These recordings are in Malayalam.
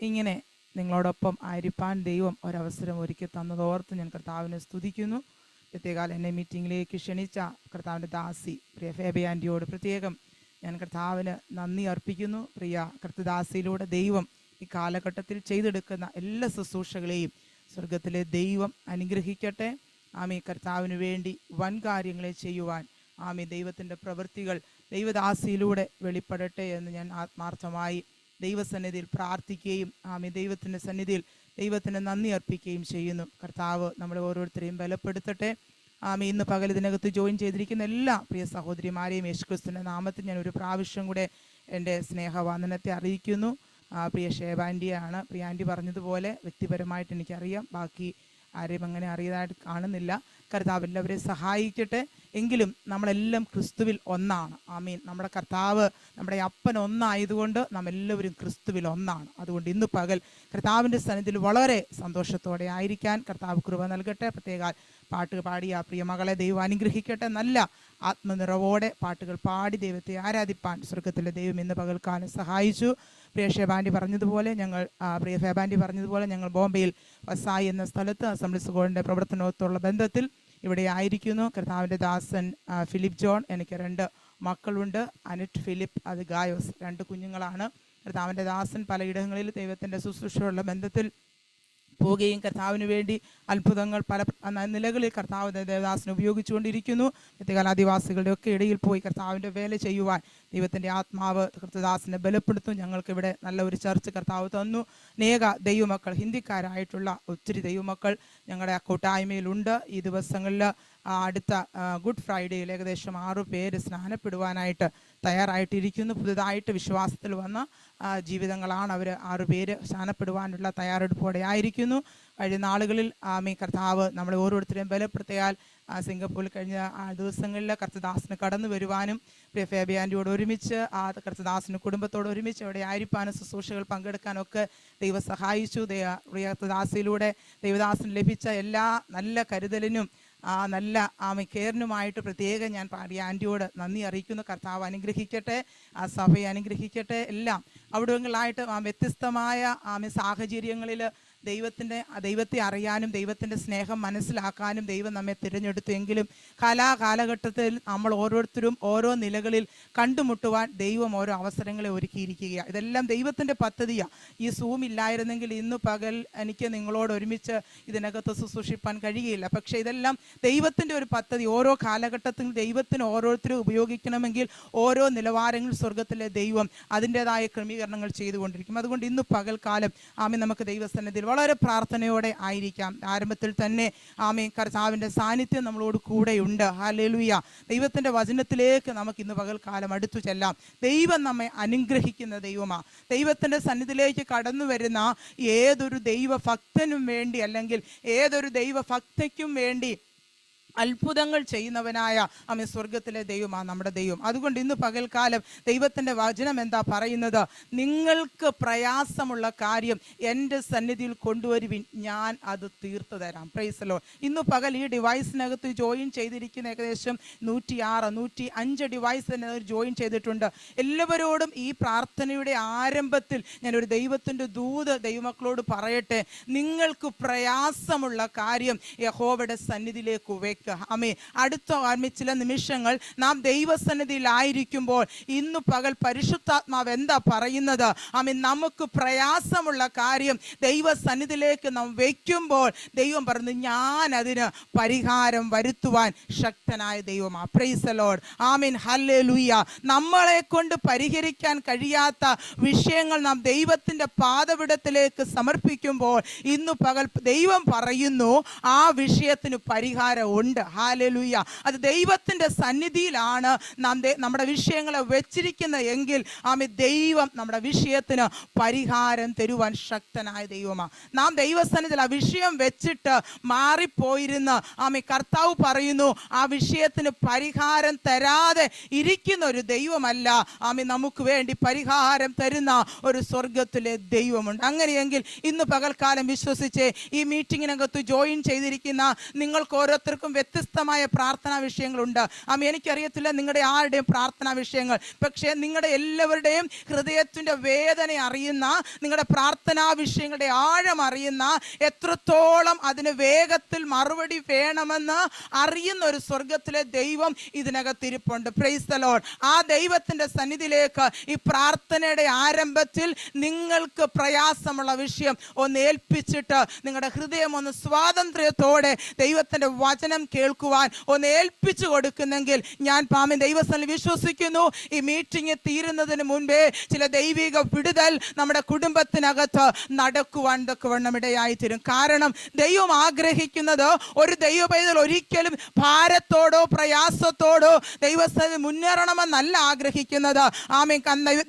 ഇങ്ങനെ നിങ്ങളോടൊപ്പം ആയിരിക്കാൻ ദൈവം ഒരവസരം ഒരുക്കി തന്നതോർത്ത് ഞാൻ കർത്താവിനെ സ്തുതിക്കുന്നു. പ്രത്യേകാൽ എന്നെ മീറ്റിങ്ങിലേക്ക് ക്ഷണിച്ച കർത്താവിൻ്റെ ദാസി പ്രിയ ഫേബി ആൻറ്റിയോട് പ്രത്യേകം ഞാൻ കർത്താവിന് നന്ദി അർപ്പിക്കുന്നു. പ്രിയ കർത്തദാസിയിലൂടെ ദൈവം ഈ കാലഘട്ടത്തിൽ ചെയ്തെടുക്കുന്ന എല്ലാ ശുശ്രൂഷകളെയും സ്വർഗത്തിലെ ദൈവം അനുഗ്രഹിക്കട്ടെ. ആമീ കർത്താവിന് വേണ്ടി വൻ കാര്യങ്ങളെ ചെയ്യുവാൻ ആമീ ദൈവത്തിൻ്റെ പ്രവൃത്തികൾ ദൈവദാസിയിലൂടെ വെളിപ്പെടട്ടെ എന്ന് ഞാൻ ആത്മാർത്ഥമായി ദൈവസന്നിധിയിൽ പ്രാർത്ഥിക്കുകയും ആമീ ദൈവത്തിൻ്റെ സന്നിധിയിൽ ദൈവത്തിന് നന്ദി അർപ്പിക്കുകയും ചെയ്യുന്നു. കർത്താവ് നമ്മളെ ഓരോരുത്തരെയും ബലപ്പെടുത്തട്ടെ. ആമീ ഇന്ന് പകൽ ഇതിനകത്ത് ജോയിൻ ചെയ്തിരിക്കുന്ന എല്ലാ പ്രിയ സഹോദരിമാരെയും യേശുക്രിസ്തുവിൻ്റെ നാമത്തിൽ ഞാൻ ഒരു പ്രാവശ്യം കൂടെ എൻ്റെ സ്നേഹവന്ദനത്തെ അറിയിക്കുന്നു. പ്രിയ ഷേബാൻറ്റിയാണ്. പ്രിയ ആൻറ്റി പറഞ്ഞതുപോലെ വ്യക്തിപരമായിട്ട് എനിക്കറിയാം, ബാക്കി ആരെയും അങ്ങനെ അറിയാതായിട്ട് കാണുന്നില്ല. കർത്താവ് എല്ലാവരെയും സഹായിക്കട്ടെ. എങ്കിലും നമ്മളെല്ലാം ക്രിസ്തുവിൽ ഒന്നാണ്. ആമീൻ. നമ്മുടെ കർത്താവ് നമ്മുടെ അപ്പൻ ഒന്നായതുകൊണ്ട് നമ്മളെല്ലാവരും ക്രിസ്തുവിൽ ഒന്നാണ്. അതുകൊണ്ട് ഇന്ന് പകൽ കർത്താവിൻ്റെ സന്നിധിയിൽ വളരെ സന്തോഷത്തോടെ ആയിരിക്കാൻ കർത്താവ് കൃപ നൽകട്ടെ. പ്രത്യേക പാട്ട് പാടിയ പ്രിയ മകളെ ദൈവം അനുഗ്രഹിക്കട്ടെ. നല്ല ആത്മനിറവോടെ പാട്ടുകൾ പാടി ദൈവത്തെ ആരാധിപ്പാൻ സ്വർഗത്തിലെ ദൈവം ഇന്ന് പകൽക്കാലം സഹായിച്ചു. പ്രിയ ഫേബാൻറ്റി പറഞ്ഞതുപോലെ ഞങ്ങൾ ബോംബെയിൽ വസായി എന്ന സ്ഥലത്ത് അസംബ്ലീസ് ഗോഡിൻ്റെ പ്രവർത്തനത്തോടുള്ള ബന്ധത്തിൽ ഇവിടെ ആയിരിക്കുന്നു. കർത്താവിൻ്റെ ദാസൻ ഫിലിപ്പ് ജോൺ, എനിക്ക് 2 മക്കളുണ്ട്, അനിറ്റ് ഫിലിപ്പ്, അത് ഗായോസ്, 2 കുഞ്ഞുങ്ങളാണ്. കർത്താവിൻ്റെ ദാസൻ പലയിടങ്ങളിൽ ദൈവത്തിൻ്റെ ശുശ്രൂഷയുള്ള ബന്ധത്തിൽ പോവുകയും കർത്താവിന് വേണ്ടി അത്ഭുതങ്ങൾ പല നിലകളിൽ കർത്താവ് ദേവദാസനെ ഉപയോഗിച്ചുകൊണ്ടിരിക്കുന്നു. പ്രത്യേക ആദിവാസികളുടെ ഒക്കെ ഇടയിൽ പോയി കർത്താവിൻ്റെ വേല ചെയ്യുവാൻ ദൈവത്തിൻ്റെ ആത്മാവ് കർത്തദാസിനെ ബലപ്പെടുത്തും. ഞങ്ങൾക്കിവിടെ നല്ല ഒരു ചർച്ച് കർത്താവ് തന്നു. അനേക ദൈവമക്കൾ, ഹിന്ദിക്കാരായിട്ടുള്ള ഒത്തിരി ദൈവമക്കൾ ഞങ്ങളുടെ കൂട്ടായ്മയിലുണ്ട്. ഈ ദിവസങ്ങളിൽ അടുത്ത ഗുഡ് ഫ്രൈഡേയിൽ ഏകദേശം 6 പേര് സ്നാനപ്പെടുവാനായിട്ട് തയ്യാറായിട്ടിരിക്കുന്നു. പുതുതായിട്ട് വിശ്വാസത്തിൽ വന്ന ജീവിതങ്ങളാണ് അവർ. 6 പേര് സ്നാനപ്പെടുവാനുള്ള തയ്യാറെടുപ്പോടെ ആയിരിക്കുന്നു. കഴിഞ്ഞ നാളുകളിൽ ആമീ കർത്താവ് നമ്മളെ ഓരോരുത്തരെയും ബലപ്പെടുത്തിയാൽ സിംഗപ്പൂരിൽ കഴിഞ്ഞ ദിവസങ്ങളിൽ കർത്തദാസിന് കടന്നു വരുവാനും പ്രിയ ഫേബി ആൻറ്റിയോട് ഒരുമിച്ച് കർത്തദാസിന് കുടുംബത്തോട് ഒരുമിച്ച് അവിടെ ആയിരിക്കാനും ശുശ്രൂഷകൾ പങ്കെടുക്കാനൊക്കെ ദൈവം സഹായിച്ചു. പ്രിയ കർത്തദാസിയിലൂടെ ദൈവദാസിന് ലഭിച്ച എല്ലാ നല്ല കരുതലിനും നല്ല കെയറിനുമായിട്ട് പ്രത്യേകം ഞാൻ പ്രിയ ആൻറ്റിയോട് നന്ദി അറിയിക്കുന്നു. കർത്താവ് അനുഗ്രഹിക്കട്ടെ, ആ സഭയെ അനുഗ്രഹിക്കട്ടെ. എല്ലാം അവിടങ്ങളായിട്ട് വ്യത്യസ്തമായ സാഹചര്യങ്ങളിൽ ദൈവത്തെ അറിയാനും ദൈവത്തിൻ്റെ സ്നേഹം മനസ്സിലാക്കാനും ദൈവം നമ്മെ തിരഞ്ഞെടുത്തു. എങ്കിലും കാലഘട്ടത്തിൽ നമ്മൾ ഓരോരുത്തരും ഓരോ നിലകളിൽ കണ്ടുമുട്ടുവാൻ ദൈവം ഓരോ അവസരങ്ങളെ ഒരുക്കിയിരിക്കുകയാണ്. ഇതെല്ലാം ദൈവത്തിൻ്റെ പദ്ധതിയാണ്. ഈ സൂം ഇല്ലായിരുന്നെങ്കിൽ ഇന്ന് പകൽ എനിക്ക് നിങ്ങളോട് ഒരുമിച്ച് ഇതിനകത്ത് ശുശ്രൂഷിപ്പാൻ കഴിയില്ല. പക്ഷേ ഇതെല്ലാം ദൈവത്തിൻ്റെ ഒരു പദ്ധതി. ഓരോ കാലഘട്ടത്തിൽ ദൈവത്തിന് ഓരോരുത്തരും ഉപയോഗിക്കണമെങ്കിൽ ഓരോ നിലവാരങ്ങൾ സ്വർഗത്തിലെ ദൈവം അതിൻ്റെതായ ക്രമീകരണങ്ങൾ ചെയ്തുകൊണ്ടിരിക്കും. അതുകൊണ്ട് ഇന്ന് പകൽക്കാലം നമുക്ക് ദൈവസന്നിധിയിൽ വളരെ പ്രാർത്ഥനയോടെ ആയിരിക്കാം. ആരംഭത്തിൽ തന്നെ കർത്താവിൻ്റെ സാന്നിധ്യം നമ്മളോട് കൂടെയുണ്ട്. ഹല്ലേലൂയ. ദൈവത്തിൻ്റെ വചനത്തിലേക്ക് നമുക്ക് ഇന്ന് പകൽക്കാലം അടുത്തു ചെല്ലാം. ദൈവം നമ്മെ അനുഗ്രഹിക്കുന്ന ദൈവമാണ്. ദൈവത്തിൻ്റെ സന്നിധിയിലേക്ക് കടന്നു വരുന്ന ഏതൊരു ദൈവഭക്തനും വേണ്ടി അല്ലെങ്കിൽ ഏതൊരു ദൈവഭക്തയ്ക്കും വേണ്ടി അത്ഭുതങ്ങൾ ചെയ്യുന്നവനായ സ്വർഗത്തിലെ ദൈവമാണ് നമ്മുടെ ദൈവം. അതുകൊണ്ട് ഇന്ന് പകൽക്കാലം ദൈവത്തിൻ്റെ വചനം എന്താ പറയുന്നത്? നിങ്ങൾക്ക് പ്രയാസമുള്ള കാര്യം എൻ്റെ സന്നിധിയിൽ കൊണ്ടുവരുവിൻ, ഞാൻ അത് തീർത്തു തരാം. Price the Lord. ഇന്ന് പകൽ ഈ ഡിവൈസിനകത്ത് ജോയിൻ ചെയ്തിരിക്കുന്ന ഏകദേശം 105 ഡിവൈസ് ജോയിൻ ചെയ്തിട്ടുണ്ട്. എല്ലാവരോടും ഈ പ്രാർത്ഥനയുടെ ആരംഭത്തിൽ ഞാനൊരു ദൈവത്തിൻ്റെ ദൂത് ദൈവമക്കളോട് പറയട്ടെ. നിങ്ങൾക്ക് പ്രയാസമുള്ള കാര്യം യഹോവയുടെ സന്നിധിയിലേക്ക് വെക്കുക. അടുത്ത ചില നിമിഷങ്ങൾ നാം ദൈവസന്നിധിയിലായിരിക്കുമ്പോൾ ഇന്ന് പകൽ പരിശുദ്ധാത്മാവ് എന്താ പറയുന്നത്? നമുക്ക് പ്രയാസമുള്ള കാര്യം ദൈവസന്നിധിയിലേക്ക് നാം വയ്ക്കുമ്പോൾ ദൈവം പറഞ്ഞു, ഞാൻ അതിന് പരിഹാരം വരുത്തുവാൻ ശക്തനായ ദൈവമാണ്. Price the lord. ആമേൻ. ഹല്ലേലൂയ. നമ്മളെ കൊണ്ട് പരിഹരിക്കാൻ കഴിയാത്ത വിഷയങ്ങൾ നാം ദൈവത്തിൻ്റെ പാദപീഠത്തിലേക്ക് സമർപ്പിക്കുമ്പോൾ ഇന്ന് പകൽ ദൈവം പറയുന്നു ആ വിഷയത്തിന് പരിഹാരം ഉണ്ട്. ഹല്ലേലൂയ. അത് ദൈവത്തിൻ്റെ സന്നിധിയിലാണ് നാം നമ്മുടെ വിഷയങ്ങളെ വെച്ചിരിക്കുന്നത് എങ്കിൽ ദൈവം നമ്മുടെ വിഷയത്തിന് പരിഹാരം തരുവാൻ ശക്തനായ ദൈവമാണ്. നാം ദൈവസന്നിധിയിൽ ആ വിഷയം വെച്ചിട്ട് മാറിപ്പോയിരുന്ന് കർത്താവ് പറയുന്നു ആ വിഷയത്തിന് പരിഹാരം തരാതെ ഇരിക്കുന്ന ഒരു ദൈവമല്ല. നമുക്ക് വേണ്ടി പരിഹാരം തരുന്ന ഒരു സ്വർഗത്തിലെ ദൈവമുണ്ട്. അങ്ങനെയെങ്കിൽ ഇന്ന് പകൽക്കാലം വിശ്വസിച്ച് ഈ മീറ്റിങ്ങിനകത്ത് ജോയിൻ ചെയ്തിരിക്കുന്ന നിങ്ങൾക്ക് ഓരോരുത്തർക്കും വ്യത്യസ്തമായ പ്രാർത്ഥനാ വിഷയങ്ങളുണ്ട്. എനിക്കറിയത്തില്ല നിങ്ങളുടെ ആരുടെയും പ്രാർത്ഥനാ വിഷയങ്ങൾ, പക്ഷേ നിങ്ങളുടെ എല്ലാവരുടെയും ഹൃദയത്തിൻ്റെ വേദന അറിയുന്ന, നിങ്ങളുടെ പ്രാർത്ഥനാ വിഷയങ്ങളുടെ ആഴം അറിയുന്ന, എത്രത്തോളം അതിന് വേഗത്തിൽ മറുപടി വേണമെന്ന് അറിയുന്ന ഒരു സ്വർഗത്തിലെ ദൈവം ഇതിനകത്തിരിപ്പുണ്ട്. Price the Lord. ആ ദൈവത്തിൻ്റെ സന്നിധിയിലേക്ക് ഈ പ്രാർത്ഥനയുടെ ആരംഭത്തിൽ നിങ്ങൾക്ക് പ്രയാസമുള്ള വിഷയം ഒന്ന് ഏൽപ്പിച്ചിട്ട് നിങ്ങളുടെ ഹൃദയം ഒന്ന് സ്വാതന്ത്ര്യത്തോടെ ദൈവത്തിൻ്റെ വചനം കേൾക്കുവാൻ ഒന്ന് ഏൽപ്പിച്ചു കൊടുക്കുന്നെങ്കിൽ ഞാൻ ദൈവസ്ഥലിൽ വിശ്വസിക്കുന്നു ഈ മീറ്റിംഗ് തീരുന്നതിന് മുൻപേ ചില ദൈവിക വിടുതൽ നമ്മുടെ കുടുംബത്തിനകത്ത് നടക്കുവാൻ ഇടയായി തീരും. കാരണം ദൈവം ആഗ്രഹിക്കുന്നത് ഒരു ദൈവ പൈതൽ ഒരിക്കലും ഭാരത്തോടോ പ്രയാസത്തോടോ ദൈവസ്ഥലിൽ മുന്നേറണമെന്നല്ല ആഗ്രഹിക്കുന്നത്.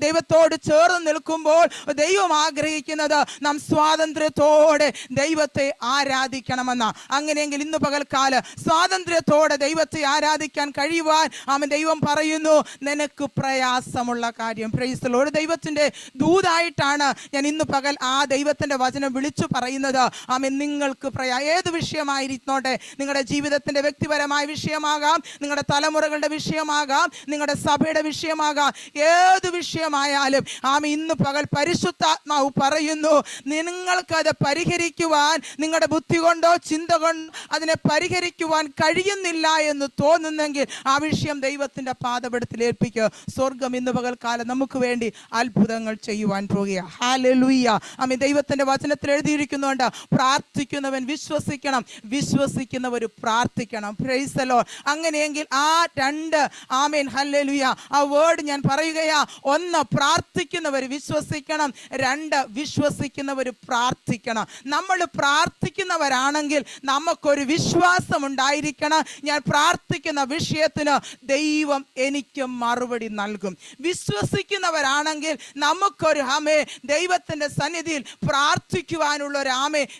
ദൈവത്തോട് ചേർന്ന് നിൽക്കുമ്പോൾ ദൈവം ആഗ്രഹിക്കുന്നത് നാം സ്വാതന്ത്ര്യത്തോടെ ദൈവത്തെ ആരാധിക്കണമെന്ന. അങ്ങനെയെങ്കിൽ ഇന്ന് പകൽക്കാല സ്വാതന്ത്ര്യത്തോടെ ദൈവത്തെ ആരാധിക്കാൻ കഴിയുവാൻ ദൈവം പറയുന്നു, നിനക്ക് പ്രയാസമുള്ള കാര്യം. Price the Lord. ദൈവത്തിൻ്റെ ദൂതായിട്ടാണ് ഞാൻ ഇന്ന് പകൽ ആ ദൈവത്തിൻ്റെ വചനം വിളിച്ചു പറയുന്നത്. നിങ്ങൾക്ക് ഏത് വിഷയമായിരിക്കോട്ടെ, നിങ്ങളുടെ ജീവിതത്തിൻ്റെ വ്യക്തിപരമായ വിഷയമാകാം, നിങ്ങളുടെ തലമുറകളുടെ വിഷയമാകാം, നിങ്ങളുടെ സഭയുടെ വിഷയമാകാം, ഏത് വിഷയമായാലും ഇന്ന് പകൽ പരിശുദ്ധാത്മാവ് പറയുന്നു, നിങ്ങൾക്കത് പരിഹരിക്കുവാൻ നിങ്ങളുടെ ബുദ്ധി കൊണ്ടോ ചിന്ത കൊണ്ടോ അതിനെ പരിഹരിക്കുവാൻ കഴിയുന്നില്ല എന്ന് തോന്നുന്നെങ്കിൽ ആ വിഷയം ദൈവത്തിൻ്റെ പാദപീഠത്തിൽ ഏൽപ്പിക്കുക. സ്വർഗം ഇന്ന് പകൽക്കാലം നമുക്ക് വേണ്ടി അത്ഭുതങ്ങൾ ചെയ്യുവാൻ പോകുക. ഹല്ലേലൂയ. ദൈവത്തിൻ്റെ വചനത്തിൽ എഴുതിയിരിക്കുന്നുണ്ട്, പ്രാർത്ഥിക്കുന്നവൻ വിശ്വസിക്കണം, വിശ്വസിക്കുന്നവർ പ്രാർത്ഥിക്കണം. Price the Lord. അങ്ങനെയെങ്കിൽ ആ രണ്ട് ഹല്ലേലൂയ ആ വേർഡ് ഞാൻ പറയുകയാ. ഒന്ന്, പ്രാർത്ഥിക്കുന്നവർ വിശ്വസിക്കണം, രണ്ട്, വിശ്വസിക്കുന്നവർ പ്രാർത്ഥിക്കണം. നമ്മൾ പ്രാർത്ഥിക്കുന്നവരാണെങ്കിൽ നമുക്കൊരു വിശ്വാസം ഉണ്ടായിരിക്കണം, ഞാൻ പ്രാർത്ഥിക്കുന്ന വിഷയത്തിന് ദൈവം എനിക്ക് മറുപടി നൽകും. വിശ്വസിക്കുന്നവരാണെങ്കിൽ നമുക്കൊരു ദൈവത്തിൻ്റെ സന്നിധിയിൽ പ്രാർത്ഥിക്കുവാനുള്ള ഒരു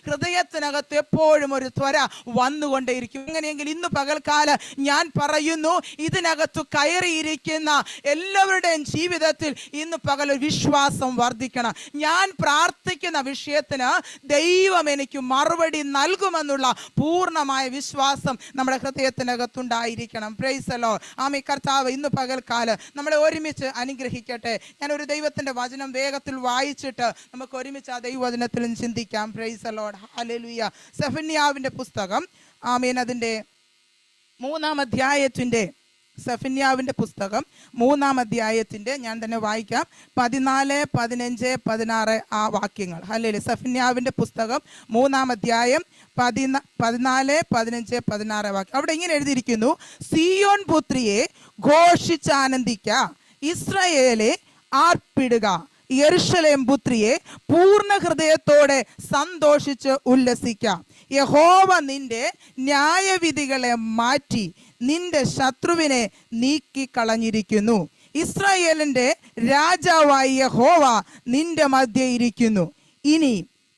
ഹൃദയത്തിനകത്ത് എപ്പോഴും ഒരു ത്വര വന്നുകൊണ്ടേയിരിക്കും. അങ്ങനെയെങ്കിൽ ഇന്ന് പകൽക്കാലം ഞാൻ പറയുന്നു, ഇതിനകത്ത് കയറിയിരിക്കുന്ന എല്ലാവരുടെയും ജീവിതത്തിൽ ഇന്ന് പകൽ ഒരു വിശ്വാസം വർദ്ധിക്കണം. ഞാൻ പ്രാർത്ഥിക്കുന്ന വിഷയത്തിന് ദൈവം എനിക്ക് മറുപടി നൽകുമെന്നുള്ള പൂർണ്ണമായ വിശ്വാസം നമ്മുടെ ഹൃദയത്തിനകത്തുണ്ടായിരിക്കണം. Price the Lord. കർത്താവ് ഇന്ന് പകൽക്കാലം നമ്മളെ ഒരുമിച്ച് അനുഗ്രഹിക്കട്ടെ. ഞാനൊരു ദൈവത്തിൻ്റെ വചനം വേഗത്തിൽ വായിച്ചിട്ട് നമുക്ക് ഒരുമിച്ച് ആ ദൈവവചനത്തിലും ചിന്തിക്കാം. Price the lord. ഹല്ലേലൂയ. സെഫന്യാവിൻ്റെ പുസ്തകം അതിൻ്റെ 3-ാം അധ്യായത്തിൻ്റെ സെഫന്യാവിൻ്റെ പുസ്തകം 3-ാം അധ്യായത്തിൻ്റെ ഞാൻ തന്നെ വായിക്കാം. 14, 15, 16 ആ വാക്യങ്ങൾ. ഹല്ലേലൂയ. സെഫന്യാവിൻ്റെ പുസ്തകം 3-ാം അധ്യായം 14, 15, 16 വാക്യം. അവിടെ ഇങ്ങനെ എഴുതിയിരിക്കുന്നു, സിയോൻ പുത്രിയെ ഘോഷിച്ചാനന്ദിക്ക, ഇസ്രായേലെ ആർപ്പിടുക, യെരൂശലേം പുത്രിയെ പൂർണ്ണ ഹൃദയത്തോടെ സന്തോഷിച്ച് ഉല്ലസിക്ക. യഹോവ നിന്റെ ന്യായവിധികളെ മാറ്റി നിന്റെ ശത്രുവിനെ നീക്കിക്കളഞ്ഞിരിക്കുന്നു. ഇസ്രായേലിന്റെ രാജാവായ യഹോവ നിന്റെ മധ്യേ ഇരിക്കുന്നു.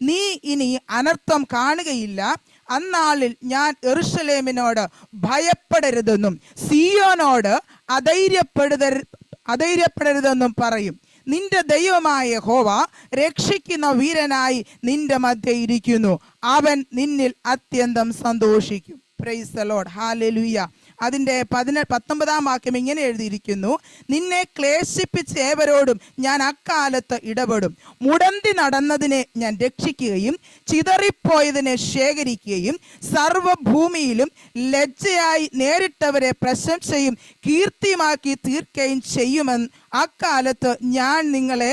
നീ ഇനി അനർത്ഥം കാണുകയില്ല. അന്നാളിൽ ഞാൻ യെരൂശലേമിനോട് ഭയപ്പെടരുതെന്നും സിയോനോട് അധൈര്യപ്പെടരുതെന്നും പറയും. നിന്റെ ദൈവമായ യഹോവ രക്ഷിക്കുന്ന വീരനായി നിന്റെ മധ്യേ ഇരിക്കുന്നു. അവൻ നിന്നിൽ അത്യന്തം സന്തോഷിക്കും. Price the lord. ഹല്ലേലൂയ. അതിൻ്റെ 19-ാം വാക്യം ഇങ്ങനെ എഴുതിയിരിക്കുന്നു, നിന്നെ ക്ലേശിപ്പിച്ച ഏവരോടും ഞാൻ അക്കാലത്ത് ഇടപെടും. മുടന്തി നടന്നതിനെ ഞാൻ രക്ഷിക്കുകയും ചിതറിപ്പോയതിനെ ശേഖരിക്കുകയും സർവഭൂമിയിലും ലജ്ജയായി നേരിട്ടവരെ പ്രശംസയും കീർത്തിയുമാക്കി തീർക്കുകയും ചെയ്യുമെന്ന് അക്കാലത്ത് ഞാൻ നിങ്ങളെ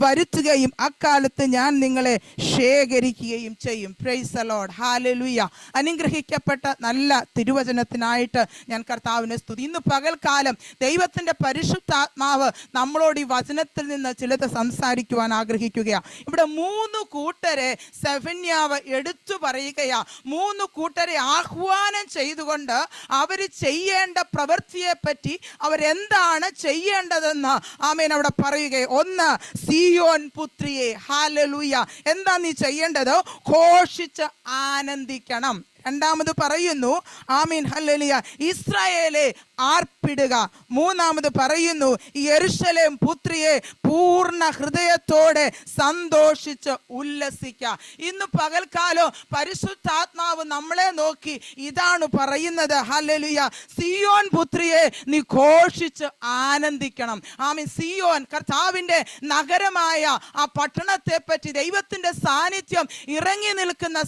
വരുത്തുകയും അക്കാലത്ത് ഞാൻ നിങ്ങളെ ശേഖരിക്കുകയും ചെയ്യും. Praise the lord. ഹല്ലേലൂയ. അനുഗ്രഹിക്കപ്പെട്ട നല്ല തിരുവചനത്തിനായിട്ട് ഞാൻ കർത്താവിനെ സ്തുതി. ഇന്ന് പകൽക്കാലം ദൈവത്തിൻ്റെ പരിശുദ്ധാത്മാവ് നമ്മളോട് ഈ വചനത്തിൽ നിന്ന് ചിലത് സംസാരിക്കുവാൻ ആഗ്രഹിക്കുകയാണ്. ഇവിടെ 3 കൂട്ടരെ സെഫന്യാവ് എടുത്തു പറയുകയാ. 3 കൂട്ടരെ ആഹ്വാനം ചെയ്തുകൊണ്ട് അവർ ചെയ്യേണ്ട പ്രവൃത്തിയെ പറ്റി അവരെന്താണ് ചെയ്യേണ്ടതെന്ന് അവിടെ പറയുകയെ. ഒന്ന്, സിയോൻ പുത്രിയെ. ഹല്ലേലൂയ. എന്താ നീ ചെയ്യേണ്ടത്? ഘോഷിച്ച് ആനന്ദിക്കണം. രണ്ടാമത് പറയുന്നു ആമീൻ ഹല്ലേലൂയ ഇസ്രായേലെ ആർപ്പിടുക. മൂന്നാമത് പറയുന്നു യെരൂശലേം പുത്രിയെ പൂർണ്ണ ഹൃദയത്തോടെ സന്തോഷിച്ച് ഉല്ലസിക്കുക. ഇന്ന് പകൽക്കാലം പരിശുദ്ധാത്മാവ് നമ്മളെ നോക്കി ഇതാണ് പറയുന്നത്. ഹല്ലേലൂയ സിയോൻ പുത്രിയെ നീ ഘോഷിച്ച് ആനന്ദിക്കണം. ആമീൻ സിയോൻ കർത്താവിൻ്റെ നഗരമായ ആ പട്ടണത്തെ പറ്റി ദൈവത്തിൻ്റെ സാന്നിധ്യം ഇറങ്ങി നിൽക്കുന്ന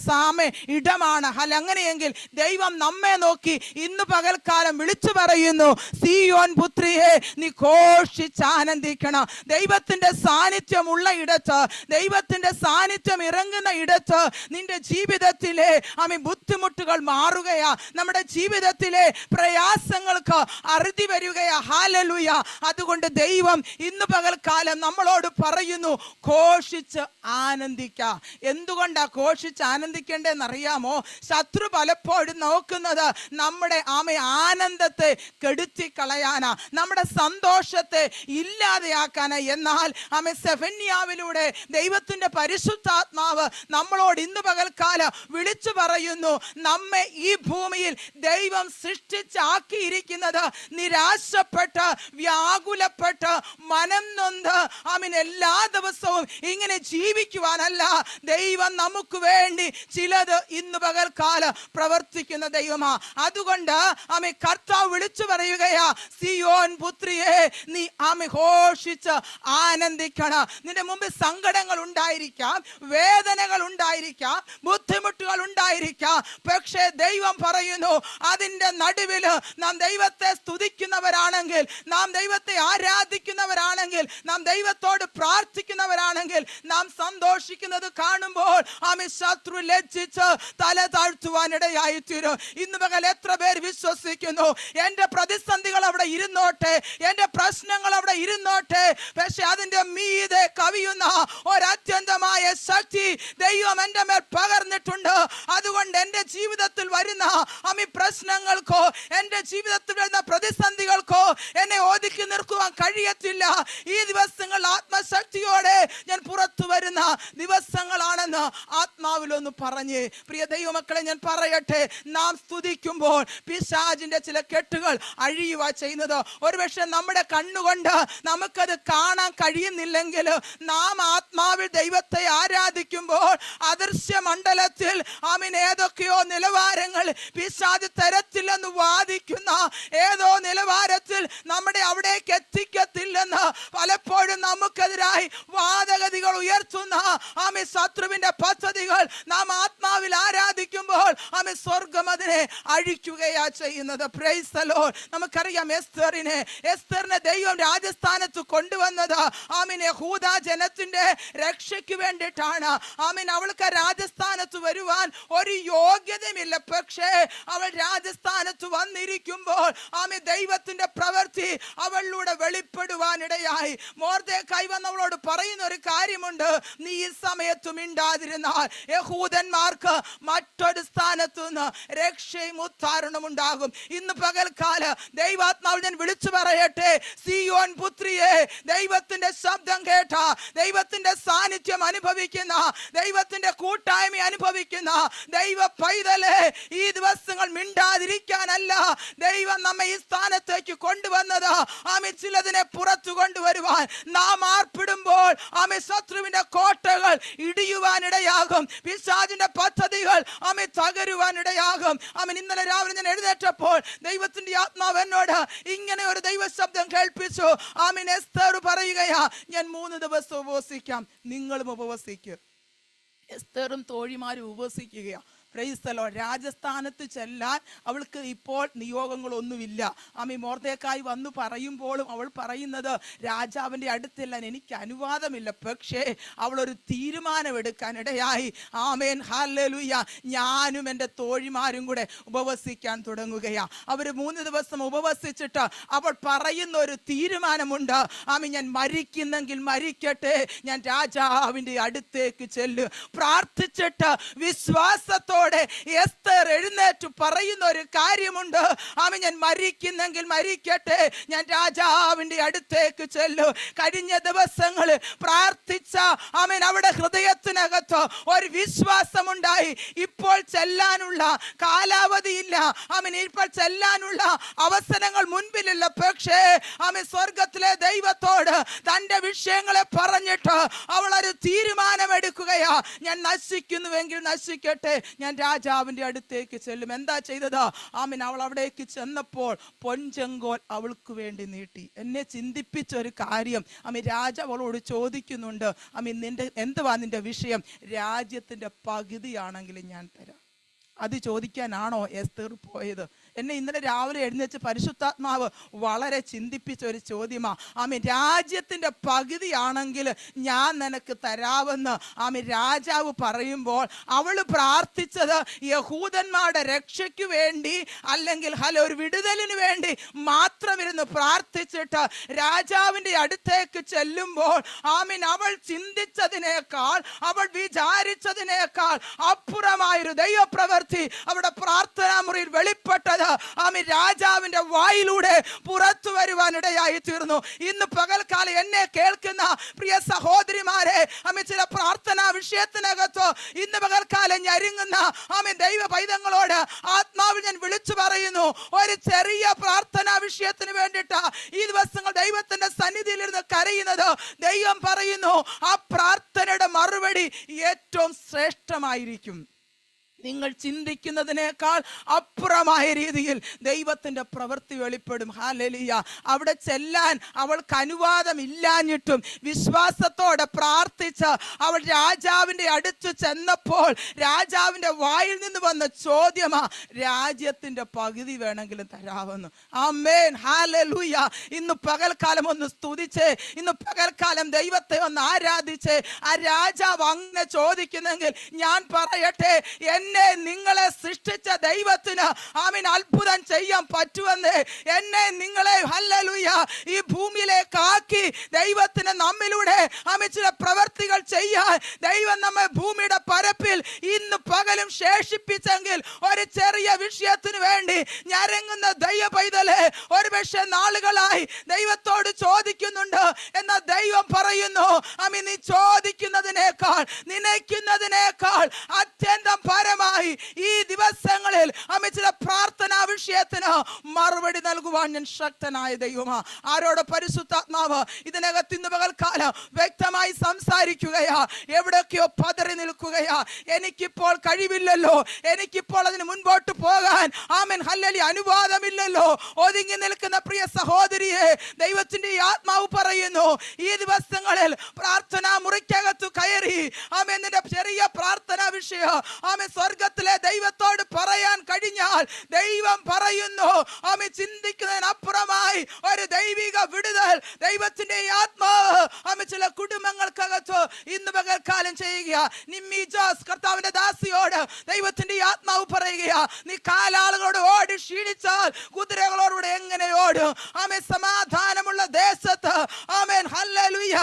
ഇടമാണ്. അങ്ങനെയെങ്കിൽ ദൈവം നമ്മെ നോക്കി ഇന്ന് പകൽക്കാലം വിളിച്ചു പറയുന്നു സിയോൻ പുത്രിയെ നീ ഘോഷിച്ച് ആനന്ദിക്കണം. ദൈവത്തിന്റെ സാന്നിധ്യം ഉള്ള ഇടത്ത്, ദൈവത്തിന്റെ സാന്നിധ്യം ഇറങ്ങുന്ന ഇടത്ത് നിന്റെ ജീവിതത്തിലെ ബുദ്ധിമുട്ടുകൾ മാറുകയാ, നമ്മുടെ ജീവിതത്തിലെ പ്രയാസങ്ങൾക്ക് അറുതി വരികയാ. ഹല്ലേലൂയ. അതുകൊണ്ട് ദൈവം ഇന്ന് പകൽക്കാലം നമ്മളോട് പറയുന്നു ഘോഷിച്ച് ആനന്ദിക്ക. എന്തുകൊണ്ടാ ഘോഷിച്ച് ആനന്ദിക്കേണ്ടതെന്നറിയാമോ? ശത്രു പലപ്പോഴും നോക്കുന്നത് നമ്മുടെ ആനന്ദത്തെ കെടുത്തിക്കളയാനാ, നമ്മുടെ സന്തോഷത്തെ ഇല്ലാതെയാക്കാനാ. എന്നാൽ സെഫന്യാവിലൂടെ ദൈവത്തിന്റെ പരിശുദ്ധാത്മാവ് നമ്മളോട് ഇന്ന് പകൽക്കാലം വിളിച്ചു പറയുന്നു നമ്മെ ഈ ഭൂമിയിൽ ദൈവം സൃഷ്ടിച്ചാക്കിയിരിക്കുന്നത് നിരാശപ്പെട്ട് വ്യാകുലപ്പെട്ട് മനം നൊന്ത് എല്ലാ ദിവസവും ഇങ്ങനെ ജീവിക്കുവാനല്ല. ദൈവം നമുക്ക് വേണ്ടി ചിലത് ഇന്ന് പകൽക്കാലം പ്രവർത്തിക്കുന്ന ദൈവമാ. അതുകൊണ്ട് കർത്താവ് വിളിച്ചു പറയുകയാ സിയോൻ പുത്രിയെ നീ ഘോഷിച്ച് ആനന്ദിക്കണം. നിന്റെ മുമ്പിൽ സങ്കടങ്ങൾ ഉണ്ടായിരിക്കാം, വേദനകൾ ഉണ്ടായിരിക്കാം, ബുദ്ധിമുട്ടുകൾ ഉണ്ടായിരിക്കാം. പക്ഷേ ദൈവം പറയുന്നു അതിൻ്റെ നടുവിൽ നാം ദൈവത്തെ സ്തുതിക്കുന്നവരാണെങ്കിൽ, നാം ദൈവത്തെ ആരാധിക്കുന്നവരാണെങ്കിൽ, നാം ദൈവത്തോട് പ്രാർത്ഥിക്കുന്നവരാണെങ്കിൽ, നാം സന്തോഷിക്കുന്നത് കാണുമ്പോൾ ശത്രു ലജ്ജിച്ച് തല താഴ്ത്തുവാനിടയായി തീരും. ഇന്ന് പകൽ എത്ര പേർ വിശ്വസിക്കുന്നു എന്റെ പ്രതിസന്ധികൾ അവിടെ ഇരുന്നോട്ടെ, എന്റെ പ്രശ്നങ്ങൾ അവിടെ ഇരുന്നോട്ടെ, പക്ഷെ അതിന്റെ മീതെ കവിയുന്ന ഒരത്യന്തമായ ശക്തി ദൈവം എൻ്റെ മേൽ പകർന്നിട്ടുണ്ട്. അതുകൊണ്ട് എൻ്റെ ജീവിതത്തിൽ വരുന്ന പ്രശ്നങ്ങൾക്കോ എൻ്റെ ജീവിതത്തിൽ വരുന്ന പ്രതിസന്ധികൾക്കോ എന്നെ ഒതുക്കി നിർത്തുവാൻ കഴിയത്തില്ല. ഈ ദിവസങ്ങൾ ആത്മശക്തിയോടെ ഞാൻ പുറത്തു വരുന്ന ദിവസങ്ങളാണെന്ന് ആത്മാവിലൊന്ന് പറഞ്ഞ് പ്രിയ ദൈവമക്കളെ ഞാൻ പറയട്ടെ, നാം സ്തുതിക്കുമ്പോൾ പിശാചിന്റെ ചില കെട്ടുകൾ അഴിയുക ചെയ്യുന്നത്. ഒരുപക്ഷെ നമ്മുടെ കണ്ണുകൊണ്ട് നമുക്കത് കാണാൻ കഴിയുന്നില്ലെങ്കിൽ നാം ആത്മാവിൽ ദൈവത്തെ ആരാധിക്കുമ്പോൾ അദൃശ്യ മണ്ഡലത്തിൽ ഏതൊക്കെയോ നിലവാരങ്ങൾ പിശാച് തരത്തില്ലെന്ന് വാദിക്കുന്ന ഏതോ നിലവാരത്തിൽ നമ്മുടെ അവിടേക്ക് എത്തിക്കത്തില്ലെന്ന് പലപ്പോഴും നമുക്കെതിരായി വാദഗതികൾ ഉയർത്തുന്ന ശത്രുവിന്റെ പദ്ധതികൾ നാം ആത്മാവിൽ ആരാധിക്കുമ്പോൾ സ്വർഗം അതിനെ അഴിക്കുകയാ ചെയ്യുന്നത്. Price the Lord. നമുക്കറിയാം എസ്തറിനെ ദൈവം രാജസ്ഥാനത്ത് കൊണ്ടുവന്നത് യഹൂദ ജനത്തിന്റെ രക്ഷയ്ക്ക് വേണ്ടിയിട്ടാണ്. അവൾക്ക് രാജസ്ഥാനത്ത് വരുവാൻ ഒരു യോഗ്യതയുമില്ല. പക്ഷേ അവൾ രാജസ്ഥാനത്ത് വന്നിരിക്കുമ്പോൾ ദൈവത്തിന്റെ പ്രവൃത്തി അവളിലൂടെ വെളിപ്പെടുവാനിടയായി. മൊർദെഖായി വന്നവളോട് പറയുന്ന ഒരു കാര്യമുണ്ട്, നീ ഈ സമയത്ത് മിണ്ടാതിരുന്നാൽ യഹൂദന്മാർക്ക് മറ്റൊരു സ്ഥാനത്തു നിന്ന് രക്ഷയും ഉദ്ധാരണവും ഉണ്ടാകും. ഇന്ന് പകൽക്കാല ദൈവാത്മാവ് ഞാൻ വിളിച്ചു പറയട്ടെ, സിയോൻ പുത്രിയെ ദൈവത്തിന്റെ ശബ്ദം കേട്ട, ദൈവത്തിന്റെ സാന്നിധ്യം അനുഭവിക്കുന്ന, ദൈവത്തിന്റെ കൂട്ടായ്മ അനുഭവിക്കുന്ന ദൈവ പൈതലെ, ഈ ദിവസങ്ങൾ മിണ്ടാതിരിക്കാനല്ല ദൈവം നമ്മെ ഈ സ്ഥാനത്തേക്ക് കൊണ്ടുവന്നത്. ചിലതിനെ പുറത്തു കൊണ്ടുവരുവാൻ നാം ആർപ്പിടുമ്പോൾ ശത്രുവിന്റെ കോട്ടകൾ ഇടിയുവാനിടയാകും, പിശാചിന്റെ പദ്ധതികൾ തകരുവാനിടയാകും. ഇന്നലെ രാവിലെ ഞാൻ എഴുന്നേറ്റപ്പോൾ ദൈവത്തിന്റെ ആത്മാവ് എന്നോട് ഇങ്ങനെ ഒരു ദൈവ ശബ്ദം കേൾപ്പിച്ചു. എസ്തർ പറയുകയാ, ഞാൻ 3 ദിവസം ഉപവസിക്കാം, നിങ്ങളും ഉപവസിക്കുക. എസ്തറും തോഴിമാരും ഉപവസിക്കുകയാ. Praise the lord. രാജസ്ഥാനത്ത് ചെല്ലാൻ അവൾക്ക് ഇപ്പോൾ നിയോഗങ്ങളൊന്നുമില്ല. മൊർദെഖായി വന്നു പറയുമ്പോഴും അവൾ പറയുന്നത് രാജാവിൻ്റെ അടുത്തെല്ലാം എനിക്ക് അനുവാദമില്ല. പക്ഷേ അവളൊരു തീരുമാനമെടുക്കാനിടയായി. Amen hallelujah. ഞാനും എൻ്റെ തോഴിമാരും കൂടെ ഉപവസിക്കാൻ തുടങ്ങുകയാ. അവർ 3 ദിവസം ഉപവസിച്ചിട്ട് അവൾ പറയുന്ന ഒരു തീരുമാനമുണ്ട്. ഞാൻ മരിക്കുന്നെങ്കിൽ മരിക്കട്ടെ, ഞാൻ രാജാവിൻ്റെ അടുത്തേക്ക് ചെല്ലും. പ്രാർത്ഥിച്ചിട്ട് വിശ്വാസത്തോടെ ധൈര്യത്തോടെ എസ്തർ എഴുന്നേറ്റ് പറയുന്ന ഒരു കാര്യമുണ്ട്. ആമേൻ, ഞാൻ മരിക്കുന്നെങ്കിൽ മരിക്കട്ടെ, ഞാൻ രാജാവിന്റെ അടുത്തേക്ക് ചെല്ലും. കഴിഞ്ഞ ദിവസങ്ങൾ പ്രാർത്ഥിച്ച ആമേൻ അവിടെ ഹൃദയത്തിനകത്ത് ഒരു വിശ്വാസമുണ്ടായി. ഇപ്പോൾ ചെല്ലാനുള്ള കാലാവധിയില്ല, ആമേൻ, ഇപ്പോൾ ചെല്ലാനുള്ള അവസരങ്ങൾ മുൻപിലില്ല. പക്ഷേ ആമേൻ സ്വർഗത്തിലെ ദൈവത്തോട് തന്റെ വിഷയങ്ങളെ പറഞ്ഞിട്ട് അവൾ ഒരു തീരുമാനമെടുക്കുകയാ. ഞാൻ നശിക്കുന്നുവെങ്കിൽ നശിക്കട്ടെ, ഞാൻ രാജാവിന്റെ അടുത്തേക്ക് ചെല്ലും. എന്താ ചെയ്തത്? ആമേൻ, അവൾ അവിടേക്ക് ചെന്നപ്പോൾ പൊൻചെങ്കോൽ അവൾക്ക് വേണ്ടി നീട്ടി. എന്നെ ചിന്തിപ്പിച്ച ഒരു കാര്യം, ആമേൻ, രാജാവ് അവളോട് ചോദിക്കുന്നുണ്ട്, ആമേൻ, എന്തുവാ നിന്റെ വിഷയം? രാജ്യത്തിന്റെ പകുതിയാണെങ്കിലും ഞാൻ തരാം. അത് ചോദിക്കാനാണോ എസ്തർ പോയത്? എന്നെ ഇന്നലെ രാവിലെ എഴുന്നേറ്റ് പരിശുദ്ധാത്മാവ് വളരെ ചിന്തിപ്പിച്ച ഒരു ചോദ്യമാ. ആമേൻ, രാജ്യത്തിന്റെ പകുതിയാണെങ്കിൽ ഞാൻ നിനക്ക് തരാമെന്ന് ആമേൻ രാജാവ് പറയുമ്പോൾ അവൾ പ്രാർത്ഥിച്ചത് യഹൂദന്മാരുടെ രക്ഷയ്ക്ക് വേണ്ടി, അല്ലെങ്കിൽ ഒരു വിടുതലിന് വേണ്ടി മാത്രം ഇരുന്ന് പ്രാർത്ഥിച്ചിട്ട് രാജാവിന്റെ അടുത്തേക്ക് ചെല്ലുമ്പോൾ ആമേൻ അവൾ ചിന്തിച്ചതിനേക്കാൾ, അവൾ വിചാരിച്ചതിനേക്കാൾ അപ്പുറമായൊരു ദൈവപ്രവൃത്തി അവിടെ പ്രാർത്ഥനാ മുറിയിൽ വെളിപ്പെട്ടത് ആമേൻ രാജാവിന്റെ വായിലൂടെ പുറത്തു വരുവാനിടയായി തീർന്നു. ഇന്ന് പകൽക്കാലം എന്നെ കേൾക്കുന്ന പ്രിയ സഹോദരിമാരെ, ആമേൻ, ചില പ്രാർത്ഥനാ വിഷയത്തിനകത്തോ ഇന്ന് പകൽക്കാലം ഞെരുങ്ങുന്ന ആമേൻ ദൈവ പൈതങ്ങളോട് ആത്മാവിൽ ഞാൻ വിളിച്ചു പറയുന്നു, ഒരു ചെറിയ പ്രാർത്ഥനാ വിഷയത്തിന് വേണ്ടിയിട്ട് ഈ ദിവസങ്ങൾ ദൈവത്തിന്റെ സന്നിധിയിൽ ഇരുന്ന് കരയുന്നത്, ദൈവം പറയുന്നു ആ പ്രാർത്ഥനയുടെ മറുപടി ഏറ്റവും ശ്രേഷ്ഠമായിരിക്കും. നിങ്ങൾ ചിന്തിക്കുന്നതിനേക്കാൾ അപ്പുറമായ രീതിയിൽ ദൈവത്തിന്റെ പ്രവൃത്തി വെളിപ്പെടും. ഹല്ലേലൂയ. അവിടെ ചെല്ലാൻ അവൾക്ക് അനുവാദമില്ലാഞ്ഞിട്ടും വിശ്വാസത്തോടെ പ്രാർത്ഥിച്ച് അവൾ രാജാവിന്റെ അടുത്ത് ചെന്നപ്പോൾ രാജാവിന്റെ വായിൽ നിന്ന് വന്ന ചോദ്യമാ, രാജ്യത്തിന്റെ പകുതി വേണമെങ്കിലും തരാമെന്ന്. ആമേൻ, ഹല്ലേലൂയ. ഇന്ന് പകൽക്കാലം ഒന്ന് സ്തുതിച്ചേ, ഇന്ന് പകൽക്കാലം ദൈവത്തെ ഒന്ന് ആരാധിച്ചേ. ആ രാജാവ് അങ്ങനെ ചോദിക്കുന്നെങ്കിൽ ഞാൻ പറയട്ടെ, എന്നെ നിങ്ങളെ സൃഷ്ടിച്ച ദൈവത്തിന് ആമേൻ അത്ഭുതം ചെയ്യാൻ പറ്റുമെന്ന്. എന്നെ നിങ്ങളെ ഹല്ലേലൂയ ഈ ഭൂമിയിലേക്ക് ആക്കി ദൈവത്തിന് നമ്മിലൂടെ ആമേൻ ചില പ്രവർത്തികൾ ചെയ്യാൻ ദൈവം നമ്മെ ഭൂമിയുടെ പരപ്പിൽ ഇന്ന് പകലും ശേഷിപ്പിച്ചെങ്കിൽ ഒരു ചെറിയ വിഷയത്തിന് വേണ്ടി ഞരങ്ങുന്ന ദൈവ പൈതലെ ഒരുപക്ഷെ നാളുകളായി ദൈവത്തോട് ചോദിക്കുന്നുണ്ട്. എന്നാൽ ദൈവം പറയുന്നു, ആമേൻ, നീ ചോദിക്കുന്നതിനേക്കാൾ നനയ്ക്കുന്നതിനേക്കാൾ അത്യന്തം പരമായി ഈ ദിവസങ്ങളിൽ ആമേൻ ചില പ്രാർത്ഥനാ വിഷയത്തിന് മറുപടി നൽകുവാൻ ഞാൻ ശക്തനായ ദൈവമാ. ആരോട് പരിശുദ്ധാത്മാവ് ഇതിനകത്ത് ഇന്ന് പകൽക്കാലം വ്യക്തമായി സംസാരിക്കുകയാ. എവിടൊക്കെയോ പതറി നിൽക്കുകയാ. എനിക്കിപ്പോൾ കഴിവില്ലല്ലോ, എനിക്കിപ്പോൾ അതിന് മുൻപോട്ട് പോകാൻ ആമേൻ ഹല്ലേലൂയ അനുവാദമില്ലല്ലോ. ഒതുങ്ങി നിൽക്കുന്ന പ്രിയ സഹോദരിയെ ദൈവത്തിന്റെ ആത്മാവ് പറയുന്നു, ഈ ദിവസങ്ങളിൽ പ്രാർത്ഥനാ മുറിക്കകത്ത് കയറി ആമേൻ നിന്റെ ചെറിയ പ്രാർത്ഥനാ വിഷയം ആമേൻ സ്വർഗത്തിലെ ദൈവത്തോട് പറയാൻ കഴിഞ്ഞാൽ ദൈവം പറയുന്നു, ആമേൻ ചിന്തിക്കുന്നതിനപ്പുറമായി ഒരു ദൈവിക വിടുതൽ ദൈവത്തിന്റെ ആത്മാവ് ആമേൻ ചില കുടുംബങ്ങൾക്കകത്ത് ഇന്ന് പകൽക്കാലം ചെയ്യുക. നിമ്മി ജോസ് കർത്താവിന്റെ ദാസിയോട് ദൈവത്തിന്റെ ആത്മാവ് പറയുക, നീ കാലാളുകളോട് ഓടി ക്ഷീണിച്ചാൽ കുതിരകളോടുകൂടെ എങ്ങനെ ഓടും? ആമേൻ സമാധാനമുള്ള ദേശത്ത് ആമേൻ ഹല്ലേലൂയ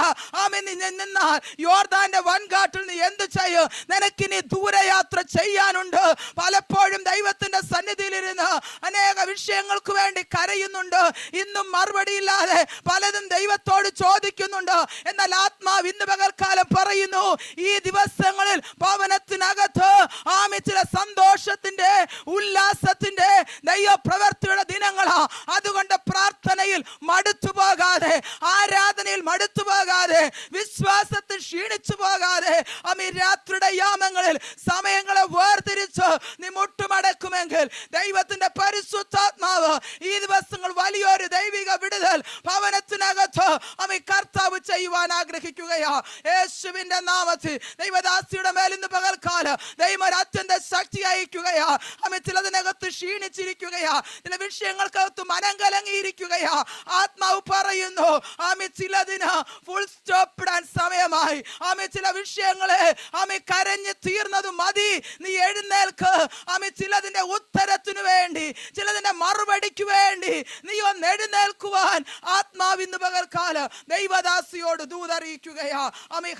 ആമേൻ നീ നിന്നാൽ യോർദാന്റെ വൻകാട്ടിൽ നീ എന്ത് ചെയ്യും? നിനക്കിനി ദൂരയാത്ര ചെയ്യാനുണ്ട്. പലപ്പോഴും ദൈവത്തിന്റെ സന്നിധിയിലിരുന്ന് അനേക വിഷയങ്ങൾക്ക് വേണ്ടി കരയുന്നുണ്ട്. ഇന്നും മറുപടിയില്ലാതെ പലതും ദൈവത്തോട് ചോദിക്കുന്നുണ്ട്. എന്നാൽ ആത്മാവ് ഇന്ന് പകൽക്കാലം പറയുന്നു, ഈ ദിവസങ്ങളിൽ ഭവനത്തിനകത്ത് ആമേൻ ചില സന്തോഷത്തിന്റെ ഉല്ലാസത്തിന്റെ ദൈവ പ്രവൃത്തിയുടെ ദിനങ്ങളാ. അതുകൊണ്ട് പ്രാർത്ഥനയിൽ മടുത്തു പോകാതെ, ആരാധനയിൽ മടുത്തു പോകാതെ, വിശ്വാസത്തിൽ ക്ഷീണിച്ചു പോകാതെ ആമേൻ രാത്രിയുടെ യാമങ്ങളിൽ സമയങ്ങളെ വേർതിരിച്ച് നീ മുട്ടുമടക്കുമെങ്കിൽ ദൈവത്തിന്റെ പരിശുദ്ധാത്മാവ് ഈ ദിവസങ്ങൾ വലിയൊരു ദൈവിക വിടുതൽ ഭവനത്തിനകത്ത് ആമേൻ കർത്താവ് ചെയ്യുവാൻ ആഗ്രഹിക്കുകയാ. യേശുവിന്റെ നാമത്തിൽ ദൈവദാസിയുടെ മേൽ ഇന്ന് പകൽക്കാലം ദൈവം അത്യന്ത ശക്തി അയക്കുകയാ. ആമേൻ ചിലതിനകത്ത് ക്ഷീണിച്ചിരിക്കുകയാ, ചില വിഷയങ്ങൾക്കകത്ത് മനം കലങ്ങിയിരിക്കുകയാ. ആത്മാവ് പറയുന്നു, ആമേൻ ചിലതിന് ഫുൾ സ്റ്റോപ്പ് ഇടാൻ സമയമായി. ആമേൻ ചില വിഷയങ്ങളെ ആമേൻ കരഞ്ഞ് തീർന്നത് മതി, നീ എഴുന്നേൽക്ക്. ആമേൻ ചിലതിന്റെ ഉത്തരത്തിന് ഉത്തരത്തിനു വേണ്ടി, ചിലതിന്റെ മറുപടിക്ക് വേണ്ടി നീ ഒന്ന് എഴുന്നേൽക്കുവാൻ ആത്മാവിന്ന് പകൽക്കാലം ദൈവദാസിയോട് ദൂതറിയിക്കുകയാ.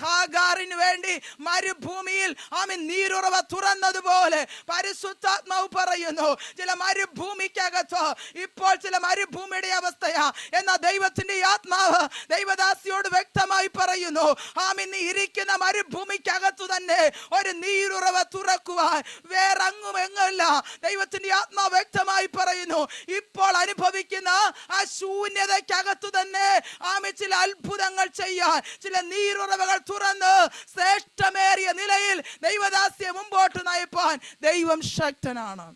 ഹാഗാറിന് വേണ്ടി മരുഭൂമിയിൽ നീരുറവ തുറന്നതുപോലെ പരിശുദ്ധാത്മാവ് പറയുന്നു, ചില മരുഭൂമിക്കകത്ത് ഇപ്പോൾ ചില മരുഭൂമിയുടെ അവസ്ഥയാ. എന്നാൽ ദൈവത്തിന്റെ ആത്മാവ് ദൈവദാസിയോട് വ്യക്തമായി പറയുന്നു, നീ ഇരിക്കുന്ന മരുഭൂമിക്കകത്തു തന്നെ ഒരു നീരുറവ തുറക്കുവാൻ വേറെങ്ങും എങ്ങല്ല. ദൈവത്തിന്റെ ആത്മാവ് വ്യക്തമായി പറയുന്നു, ഇപ്പോൾ അനുഭവിക്കുന്ന ആ ശൂന്യതയ്ക്കകത്തു തന്നെ ചില അത്ഭുതങ്ങൾ ചെയ്യാൻ, ചില നീരുറവകൾ തുറന്ന് ശ്രേഷ്ഠമേറിയ നിലയിൽ ദൈവദാസിയെ മുമ്പോട്ട് നയിപ്പാൻ ദൈവം ശക്തനാണ്.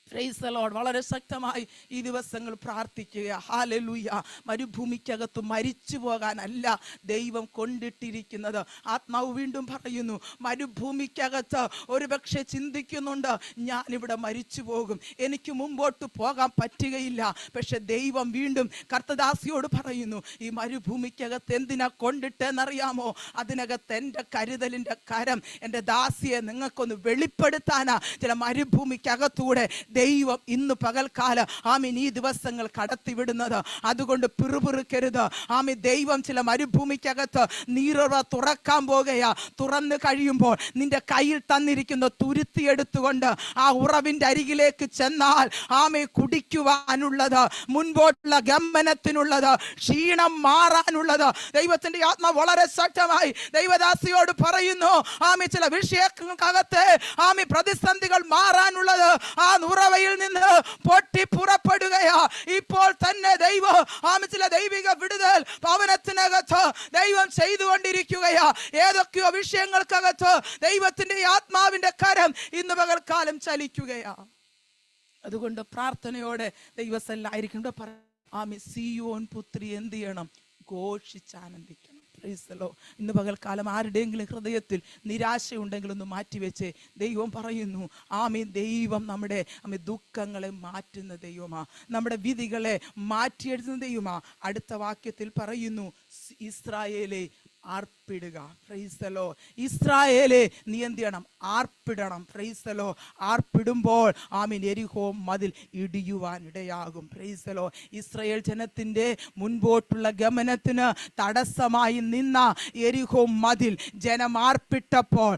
Praise the lord. വളരെ ശക്തമായി ഈ ദിവസങ്ങൾ പ്രാർത്ഥിക്കുക. ഹല്ലേലൂയ. മരുഭൂമിക്കകത്ത് മരിച്ചു പോകാനല്ല ദൈവം കൊണ്ടിട്ടിരിക്കുന്നത്. ആത്മാവ് വീണ്ടും പറയുന്നു, മരുഭൂമിക്കകത്ത് ഒരുപക്ഷെ ചിന്തിക്കുന്നുണ്ട്, ഞാനിവിടെ മരിച്ചു പോകും, എനിക്ക് മുമ്പോട്ട് പോകാൻ പറ്റുകയില്ല. പക്ഷെ ദൈവം വീണ്ടും കർത്തദാസിയോട് പറയുന്നു, ഈ മരുഭൂമിക്കകത്ത് എന്തിനാ കൊണ്ടിട്ടെന്നറിയാമോ? അതിനകത്ത് എൻ്റെ കരുതലിൻ്റെ കരം, എൻ്റെ ദാസിയെ നിങ്ങൾക്കൊന്ന് വെളിപ്പെടുത്താനാ. ചില മരുഭൂമിക്കകത്തൂടെ ദൈവം ഇന്ന് പകൽക്കാലം ഈ ദിവസങ്ങൾ കടത്തിവിടുന്നത്. അതുകൊണ്ട് പിറുപിറുക്കരുത്. ദൈവം ചില മരുഭൂമിക്കകത്ത് നീരുറവ തുറക്കാൻ പോകുകയാ. തുറന്നു കഴിയുമ്പോൾ നിന്റെ കയ്യിൽ തന്നിരിക്കുന്ന തുരുത്തി എടുത്തുകൊണ്ട് ആ ഉറവിന്റെ അരികിലേക്ക് ചെന്നാൽ കുടിക്കുവാനുള്ളത്, മുൻപോട്ടുള്ള ഗമനത്തിനുള്ളത്, ക്ഷീണം മാറാനുള്ളത് ദൈവത്തിന്റെ ആത്മാ വളരെ ശക്തമായി ദൈവദാസിയോട് പറയുന്നു. ചില വിഷയങ്ങൾക്കകത്ത് പ്രതിസന്ധികൾ മാറാനുള്ളത് ആ ഉറവയിൽ നിന്ന് പൊട്ടി പുറപ്പെടുകയാ. ഇപ്പോൾ തന്നെ ദൈവം ചില ദൈവിക വിടുതൽ ഭവനത്തിനകത്ത് ദൈവം ചെയ്തുകൊണ്ടിരിക്കുകയാ. ഏതൊക്കെയോ വിഷയങ്ങൾക്കകത്ത് ദൈവത്തിന്റെ ആത്മാവിന്റെ കരം ഇന്ന് പകൽക്കാലം ചലിക്കുകയാ. അതുകൊണ്ട് പ്രാർത്ഥനയോടെ ദൈവസല്ലായിരിക്കും. സിയോൻ പുത്രി എന്ത് ചെയ്യണം? ഘോഷിച്ചാനന്ദിക്കണം. ഇന്ന് പകൽക്കാലം ആരുടെയെങ്കിലും ഹൃദയത്തിൽ നിരാശയുണ്ടെങ്കിൽ ഒന്ന് മാറ്റിവെച്ച് ദൈവം പറയുന്നു, ദൈവം നമ്മുടെ ദുഃഖങ്ങളെ മാറ്റുന്ന ദൈവമാ, നമ്മുടെ വിധികളെ മാറ്റിയെഴുതുന്ന ദൈവമാ. അടുത്ത വാക്യത്തിൽ പറയുന്നു, ഇസ്രായേലേ ആർപ്പിടുക. Praise the lord. ഇസ്രായേലേ നീ എന്ത് ചെയ്യണം? ആർപ്പിടണം. Praise the lord. ആർപ്പിടുമ്പോൾ യെരിഹോ മതിൽ ഇടിയുവാൻ ഇടയാകും. Praise the lord. ഇസ്രായേൽ ജനത്തിന്റെ മുൻപോട്ടുള്ള ഗമനത്തിന് തടസ്സമായി നിന്ന യെരിഹോ മതിൽ ജനം ആർപ്പിട്ടപ്പോൾ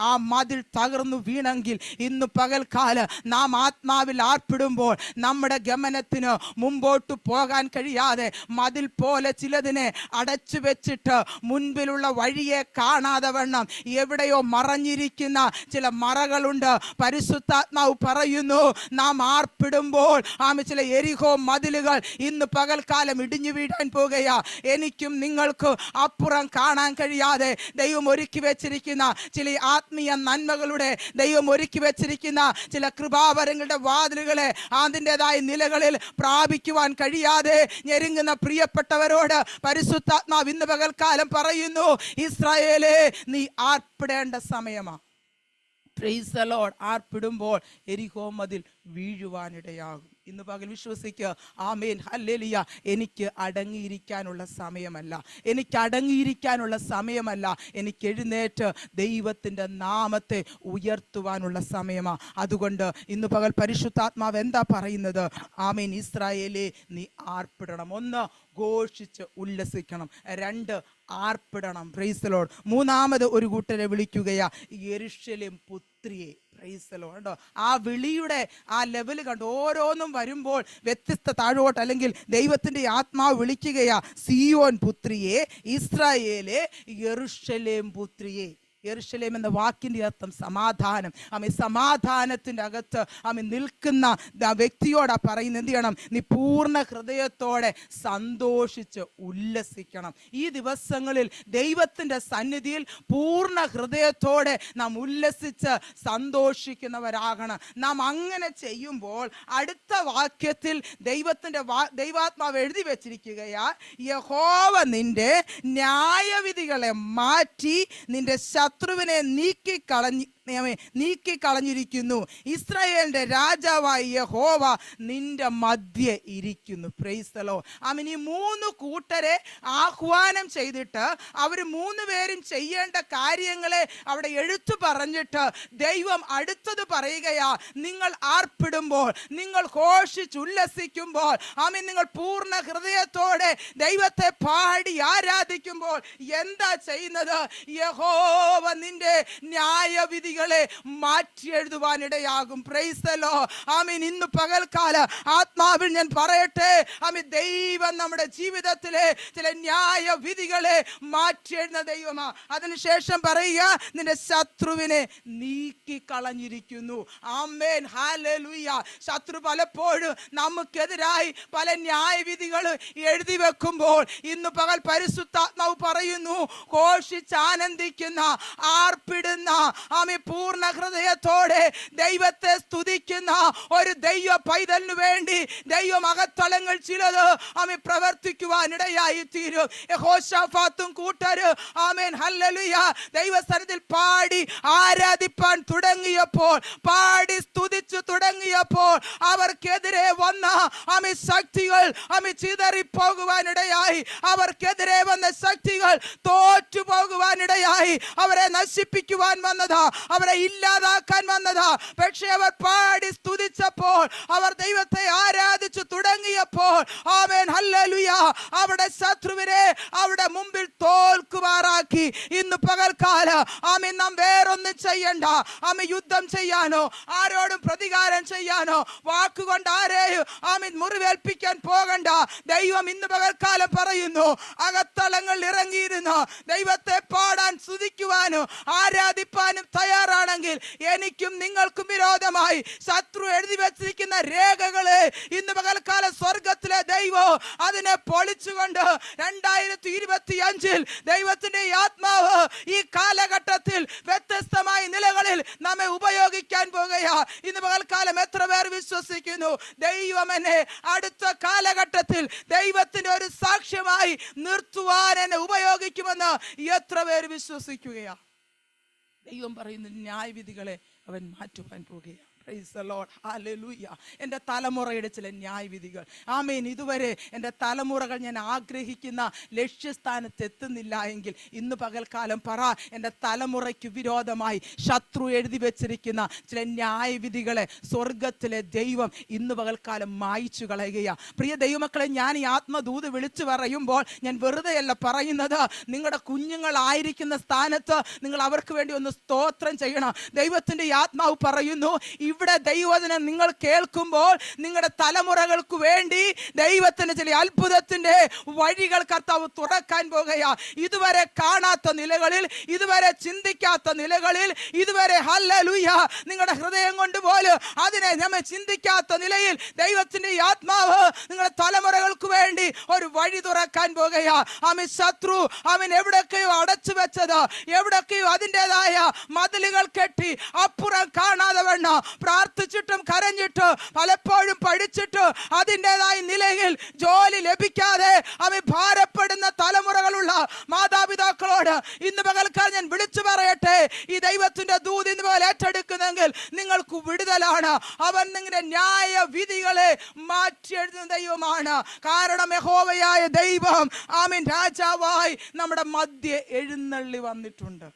ആ മതിൽ തകർന്നു വീണെങ്കിൽ ഇന്ന് പകൽക്കാലം നാം ആത്മാവിൽ ആർപ്പിടുമ്പോൾ നമ്മുടെ ഗമനത്തിന് മുമ്പോട്ട് പോകാൻ കഴിയാതെ മതിൽ പോലെ ചിലതിനെ അടച്ചു വെച്ചിട്ട് മുൻപിലുള്ള വഴിയെ കാണാതെ വണ്ണം എവിടെയോ മറഞ്ഞിരിക്കുന്ന ചില മറകളുണ്ട്. പരിശുദ്ധാത്മാവ് പറയുന്നു, നാം ആർപ്പിടുമ്പോൾ ചില യെരിഹോ മതിലുകൾ ഇന്ന് പകൽക്കാലം ഇടിഞ്ഞു വീഴാൻ പോകുകയാ. എനിക്കും നിങ്ങൾക്ക് അപ്പുറം കാണാൻ കഴിയാതെ ദൈവം ഒരുക്കി വെച്ചിരിക്കുന്ന ചില ആത്മീയ നന്മകളുടെ, ദൈവം ഒരുക്കി വെച്ചിരിക്കുന്ന ചില കൃപാവരങ്ങളുടെ വാതിലുകളെ അതിൻ്റെതായ നിലകളിൽ പ്രാപിക്കുവാൻ കഴിയാതെ ഞെരുങ്ങുന്ന പ്രിയപ്പെട്ടവരോട് പരിശുദ്ധാത്മാവ് ഇന്ന് പകൽക്കാലം പറയുന്നു, ഇസ്രായേലേ നീ ആർപ്പിടേണ്ട സമയമാ. Praise the lord. ആർപ്പിടുമ്പോൾ യെരിഹോ മതിൽ വീഴുവാനിടയാകും. ഇന്ന് പകൽ വിശ്വസിക്കുക. ആമേൻ, ഹല്ലേലൂയ. എനിക്ക് അടങ്ങിയിരിക്കാനുള്ള സമയമല്ല, എനിക്ക് അടങ്ങിയിരിക്കാനുള്ള സമയമല്ല, എനിക്ക് എഴുന്നേറ്റ് ദൈവത്തിൻ്റെ നാമത്തെ ഉയർത്തുവാനുള്ള സമയമാണ്. അതുകൊണ്ട് ഇന്ന് പകൽ പരിശുദ്ധാത്മാവ് എന്താ പറയുന്നത്? ആമേൻ, ഇസ്രായേലേ നീ ആർപ്പിടണം. ഒന്ന്, ഘോഷിച്ച് ഉല്ലസിക്കണം. രണ്ട്, ആർപ്പിടണം. Praise the Lord. മൂന്നാമത് ഒരു കൂട്ടരെ വിളിക്കുകയാ, യെരൂശലേം പുത്രിയെ. Price the Lord. ആ വിളിയുടെ ആ ലെവൽ കണ്ടു. ഓരോന്നും വരുമ്പോൾ വ്യത്യസ്ത താഴോട്ട്, അല്ലെങ്കിൽ ദൈവത്തിന്റെ ആത്മാവ് വിളിക്കുകയാ, സിയോൻ പുത്രിയെ, ഇസ്രായേലേ, യെരൂശലേം പുത്രിയെ. യെരൂശലേം എന്ന വാക്കിൻ്റെ അർത്ഥം സമാധാനം. സമാധാനത്തിൻ്റെ അകത്ത് നിൽക്കുന്ന വ്യക്തിയോടാ പറയുന്നത്, എന്ത് ചെയ്യണം? നീ പൂർണ്ണ ഹൃദയത്തോടെ സന്തോഷിച്ച് ഉല്ലസിക്കണം. ഈ ദിവസങ്ങളിൽ ദൈവത്തിൻ്റെ സന്നിധിയിൽ പൂർണ്ണ ഹൃദയത്തോടെ നാം ഉല്ലസിച്ച് സന്തോഷിക്കുന്നവരാകണം. നാം അങ്ങനെ ചെയ്യുമ്പോൾ അടുത്ത വാക്യത്തിൽ ദൈവാത്മാവ് എഴുതി വെച്ചിരിക്കുകയാ, യഹോവ നിന്റെ ന്യായവിധികളെ മാറ്റി നിന്റെ ശത്രുവിനെ നീക്കിക്കളഞ്ഞ് നീക്കിക്കളഞ്ഞിരിക്കുന്നു. ഇസ്രായേലിന്റെ രാജാവായ യഹോവ നിന്റെ മധ്യേ ഇരിക്കുന്നു. Praise the lord. ആമേൻ. ഈ 3 കൂട്ടരെ ആഹ്വാനം ചെയ്തിട്ട് അവർ 3 പേരും ചെയ്യേണ്ട കാര്യങ്ങളെ അവിടെ എടുത്തു പറഞ്ഞിട്ട് ദൈവം അടുത്തത് പറയുകയാ, നിങ്ങൾ ആർപ്പിടുമ്പോൾ, നിങ്ങൾ ഘോഷിച്ചുല്ലസിക്കുമ്പോൾ, ആമേൻ, നിങ്ങൾ പൂർണ്ണ ഹൃദയത്തോടെ ദൈവത്തെ പാടി ആരാധിക്കുമ്പോൾ എന്താ ചെയ്യുന്നത്? യഹോവ നിന്റെ ന്യായവിധികളെ മാറ്റി എഴുതുവാനിടയാകും. Praise the lord. ആമേൻ. ഇന്ന് പകൽക്കാല ആത്മാവിൽ ഞാൻ പറയട്ടെ, ആമേൻ, ദൈവം നമ്മുടെ ജീവിതത്തിലെ ചില ന്യായവിധികളെ മാറ്റി എഴുതുന്ന ദൈവമാ. അതിനുശേഷം പറയുക, നിന്റെ ശത്രുവിനെ നീക്കി കളഞ്ഞിരിക്കുന്നു. ആമേൻ. ഹല്ലേലൂയ. ശത്രു പലപ്പോഴും നമുക്കെതിരായി പല ന്യായവിധികൾ എഴുതി വെക്കുമ്പോൾ ഇന്ന് പകൽ പരിശുദ്ധാത്മാവ് പറയുന്നു, ഘോഷിച്ചാനന്ദിക്കുന്ന, ആർപ്പിടുന്ന, ആമേൻ, പൂർണ്ണ ഹൃദയത്തോടെ ദൈവത്തെ സ്തുതിക്കുന്ന ഒരു ദൈവ പൈതലിനു വേണ്ടി ദൈവം അകത്തളങ്ങൾ ചിലത് ആമേൻ പ്രവർത്തിക്കുവാനിടയായി തീരും. യഹോശാഫാത്തും കൂട്ടര്, ആമേൻ, ഹല്ലേലൂയ, ദൈവസന്നിധിയിൽ പാടി ആരാധിപ്പാൻ തുടങ്ങിയപ്പോൾ, പാടി സ്തുതിച്ചു തുടങ്ങിയപ്പോൾ അവർക്കെതിരെ വന്ന ആമേൻ ശക്തികൾ ആമേൻ ചിതറിപ്പോകുവാനിടയായി. അവർക്കെതിരെ വന്ന ശക്തികൾ തോറ്റു പോകുവാനിടയായി. അവരെ നശിപ്പിക്കുവാൻ വന്നതാ, അവരെ ഇല്ലാതാക്കാൻ വന്നതാ. പക്ഷേ അവർ പാടി സ്തുതിച്ചപ്പോൾ, അവർ ദൈവത്തെ ആരാധിച്ചു തുടങ്ങിയപ്പോൾ, ആമേൻ, ഹല്ലേലൂയ, അവിടെ ശത്രുവിനെ അവിടെ മുമ്പിൽ തോൽക്കുമാറാക്കി. ഇന്ന് പകൽക്കാല ആമേൻ, നാം വേറൊന്നും ചെയ്യണ്ട. ആമേൻ, യുദ്ധം ചെയ്യാനോ ആരോടും പ്രതികാരം ചെയ്യാനോ വാക്കുകൊണ്ട് ആരെയും ആമേൻ മുറിവേൽപ്പിക്കാൻ പോകണ്ട. ദൈവം ഇന്ന് പകൽക്കാലം പറയുന്നു, അകത്തളങ്ങൾ ഇറങ്ങിയിരുന്ന് ദൈവത്തെ പാടാൻ, സ്തുതിക്കുവാനും ആരാധിപ്പാനും തയ്യാറാണെങ്കിൽ എനിക്കും നിങ്ങൾക്കും വിരോധമായി ശത്രു എഴുതി വെച്ചിരിക്കുന്ന രേഖകളെ ഇന്ന് പകൽക്കാലം സ്വർഗത്തിലെ ദൈവം അതിനെ പൊളിച്ചുകൊണ്ട് 2025 ദൈവത്തിന്റെ ആത്മാവ് ഈ കാലഘട്ടത്തിൽ വ്യത്യസ്തമായ നിലകളിൽ നമ്മെ ഉപയോഗിക്കാൻ പോകുകയാ. ഇന്ന് പകൽക്കാലം എത്ര പേർ വിശ്വസിക്കുന്നു ദൈവം എന്നെ അടുത്ത കാലഘട്ടത്തിൽ ദൈവത്തിന്റെ ഒരു സാക്ഷ്യമായി നിർത്തുവാൻ എന്നെ ഉപയോഗിക്കുമെന്ന്? എത്ര പേർ വിശ്വസിക്കുകയാ? ദൈവം പറയുന്നു, ന്യായവിധികളെ അവൻ മാറ്റുവാൻ പോകുകയാണ്. Praise the Lord. Hallelujah. എൻ്റെ തലമുറയുടെ ചില ന്യായവിധികൾ, ആമേൻ, ഇതുവരെ എൻ്റെ തലമുറകൾ ഞാൻ ആഗ്രഹിക്കുന്ന ലക്ഷ്യസ്ഥാനത്ത് എത്തുന്നില്ല എങ്കിൽ ഇന്ന് പകൽക്കാലം പറ, എൻ്റെ തലമുറയ്ക്ക് വിരോധമായി ശത്രു എഴുതി വെച്ചിരിക്കുന്ന ചില ന്യായവിധികളെ സ്വർഗത്തിലെ ദൈവം ഇന്ന് പകൽക്കാലം മായിച്ചു കളയുകയാണ്. പ്രിയ ദൈവമക്കളെ, ഞാൻ ഈ ആത്മദൂത് വിളിച്ചു പറയുമ്പോൾ ഞാൻ വെറുതെയല്ല പറയുന്നത്. നിങ്ങളുടെ കുഞ്ഞുങ്ങളായിരിക്കുന്ന സ്ഥാനത്ത് നിങ്ങൾ അവർക്ക് വേണ്ടി ഒന്ന് സ്തോത്രം ചെയ്യണം. ദൈവത്തിൻ്റെ ആത്മാവ് പറയുന്നു, ഇവിടെ ദൈവവചനം നിങ്ങൾ കേൾക്കുമ്പോൾ നിങ്ങളുടെ തലമുറകൾക്ക് വേണ്ടി ദൈവത്തിന്റെ ചില അത്ഭുതത്തിന്റെ വഴികൾ കർത്താവ് തുറക്കാൻ പോകുകയാ. ഇതുവരെ കാണാത്ത നിലകളിൽ, ഇതുവരെ ചിന്തിക്കാത്ത നിലകളിൽ, ഇതുവരെ ഹല്ലേലൂയ നിങ്ങളുടെ ഹൃദയം കൊണ്ട് പോലും അതിനെ നമ്മെ ചിന്തിക്കാത്ത നിലയിൽ ദൈവത്തിന്റെ ആത്മാവ് നിങ്ങളുടെ തലമുറകൾക്ക് വേണ്ടി ഒരു വഴി തുറക്കാൻ പോകുകയാ. ആമേൻ. ശത്രു അവൻ എവിടൊക്കെയോ അടച്ചു വെച്ചത്, എവിടൊക്കെയോ അതിൻ്റെതായ മതിലുകൾ കെട്ടി അപ്പുറം കാണാതെ വണ്ണം പ്രാർത്ഥിച്ചിട്ടും കരഞ്ഞിട്ട് പലപ്പോഴും പഠിച്ചിട്ട് അതിൻ്റെതായ നിലയിൽ ജോലി ലഭിക്കാതെ അവൻ ഭാരപ്പെടുന്ന തലമുറകളുള്ള മാതാപിതാക്കളോട് ഇന്ന് പകൽക്കാലം ഞാൻ വിളിച്ചു പറയട്ടെ, ഈ ദൈവത്തിന്റെ ദൂത് ഇന്ന് പോലെ ഏറ്റെടുക്കുന്നെങ്കിൽ നിങ്ങൾക്ക് വിടുതലാണ്. അവൻ നിങ്ങളുടെ ന്യായ വിധികളെ മാറ്റി എഴുതുന്ന ദൈവമാണ്. കാരണം യഹോവയായ ദൈവം ആമേൻ രാജാവായി നമ്മുടെ മധ്യേ എഴുന്നള്ളി വന്നിട്ടുണ്ട്.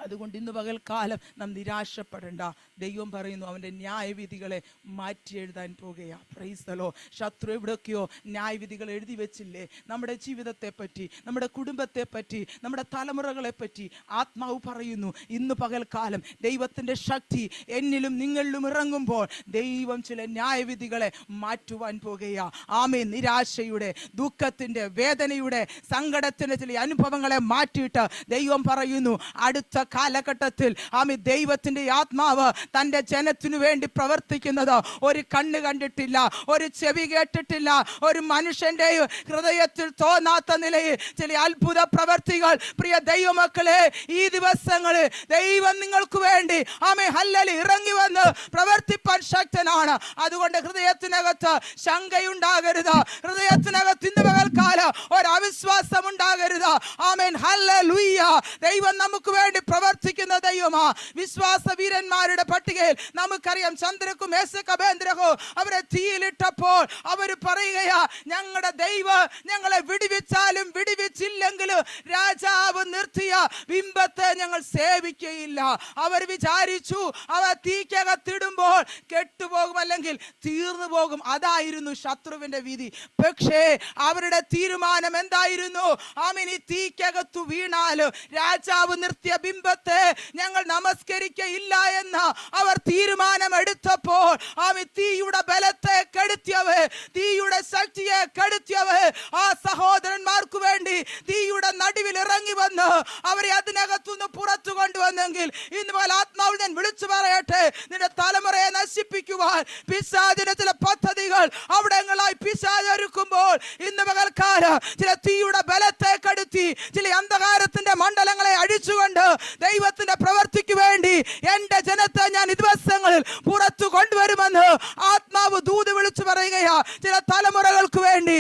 അതുകൊണ്ട് ഇന്ന് പകൽക്കാലം നാം നിരാശപ്പെടേണ്ട. ദൈവം പറയുന്നു, അവൻ്റെ ന്യായവിധികളെ മാറ്റി എഴുതാൻ പോകുകയാണ്. Price the Lord. ശത്രു എവിടെയൊക്കെയോ ന്യായവിധികൾ എഴുതി വെച്ചില്ലേ, നമ്മുടെ ജീവിതത്തെ പറ്റി, നമ്മുടെ കുടുംബത്തെ പറ്റി, നമ്മുടെ തലമുറകളെ പറ്റി. ആത്മാവ് പറയുന്നു, ഇന്ന് പകൽക്കാലം ദൈവത്തിൻ്റെ ശക്തി എന്നിലും നിങ്ങളിലും ഇറങ്ങുമ്പോൾ ദൈവം ചില ന്യായവിധികളെ മാറ്റുവാൻ പോകുകയാണ്. ആമേൻ. നിരാശയുടെ, ദുഃഖത്തിൻ്റെ, വേദനയുടെ, സങ്കടത്തിൻ്റെ ചില അനുഭവങ്ങളെ മാറ്റിയിട്ട് ദൈവം പറയുന്നു, അടുത്ത കാലഘട്ടത്തിൽ ആമേൻ ദൈവത്തിന്റെ ആത്മാവ് തൻ്റെ ജനത്തിനു വേണ്ടി പ്രവർത്തിക്കുന്നത് ഒരു കണ്ണ് കണ്ടിട്ടില്ല, ഒരു ചെവി കേട്ടിട്ടില്ല, ഒരു മനുഷ്യന്റെ ഹൃദയത്തിൽ തോന്നാത്ത നിലയിൽ ചില അത്ഭുത പ്രവർത്തികൾ പ്രിയ ദൈവമക്കളെ ഈ ദിവസങ്ങളിൽ ദൈവം നിങ്ങൾക്ക് വേണ്ടി ആമേൻ ഹല്ലേലൂയ ഇറങ്ങി വന്ന് പ്രവർത്തിപ്പാൻ ശക്തനാണ്. അതുകൊണ്ട് ഹൃദയത്തിനകത്ത് ശങ്കയുണ്ടാകരുത്, ഹൃദയത്തിനകത്ത് ഇന്ന് പകൽക്കാലം ഒരു അവിശ്വാസം ഉണ്ടാകരുത്. Amen hallelujah. ദൈവം നമുക്ക് വേണ്ടി പ്രവർത്തിക്കുന്ന ദൈവം ദൈവമാ. വിശ്വാസ വീരന്മാരുടെ പട്ടികയിൽ നമുക്കറിയാം ചന്ദ്രക്കും മേശക്കബേന്ദ്രഹോ അവരെ തീയിലിട്ടപ്പോൾ അവർ പറയുകയാ, ഞങ്ങളുടെ ദൈവം ഞങ്ങളെ വിടുവിച്ചാലും വിടുവിച്ചില്ലെങ്കിലും രാജാവ് നിർത്തിയ ബിംബത്തെ ഞങ്ങൾ സേവിക്കയില്ല. അവർ വിചാരിച്ചു അവ തീക്കകത്തിടുമ്പോൾ കെട്ടുപോകും, അല്ലെങ്കിൽ തീർന്നു പോകും. അതായിരുന്നു ശത്രുവിന്റെ വിധി. പക്ഷേ അവരുടെ തീരുമാനം എന്തായിരുന്നു? ആമീൻ, ഈ തീക്കകത്തു വീണാല് രാജാവ് നിർത്തിയ ബിംബത്തെ ഞങ്ങൾ നമസ്കരിക്കയില്ല എന്ന് അവർ തീരുമാനം എടുത്തപ്പോൾ ആമീൻ, തീയുടെ ബലത്തെ കെടുത്തിയവേ, തീയുടെ ശക്തിയെ കെടുത്തിയവേ ആ സഹോദരന്മാർക്ക് വേണ്ടി തീയുടെ നടുവിൽ ഇറങ്ങി വന്ന് അവരെ അതിനകത്തുനിന്ന് പുറത്തു കൊണ്ടുവന്നെങ്കിൽ ഇന്ന് പോലെ ആത്മാവിൽ ഞാൻ വിളിച്ചു പറയട്ടെ, നിന്റെ തലമുറയെ നശിപ്പിക്കുവാൻ പിശാചിന്റെ ചില പദ്ധതികൾ അവിടങ്ങളായി പിശാച് ഒരുക്കുമ്പോൾ ഇന്ന് പകൽക്കാലം ചില തീയുടെ ബലത്തെ കെടുത്തി ചില അന്ധകാരത്തിന്റെ മണ്ഡലങ്ങളെ അഴിച്ചുകൊണ്ട് ദൈവത്തിന്റെ പ്രവൃത്തിക്ക് വേണ്ടി എന്റെ ജനത്തെ ഞാൻ ഈ ദിവസങ്ങളിൽ പുറത്തു കൊണ്ടുവരുമെന്ന് ആത്മാവ് ദൂത് വിളിച്ചു പറയുകയാ. ചില തലമുറകൾക്ക് വേണ്ടി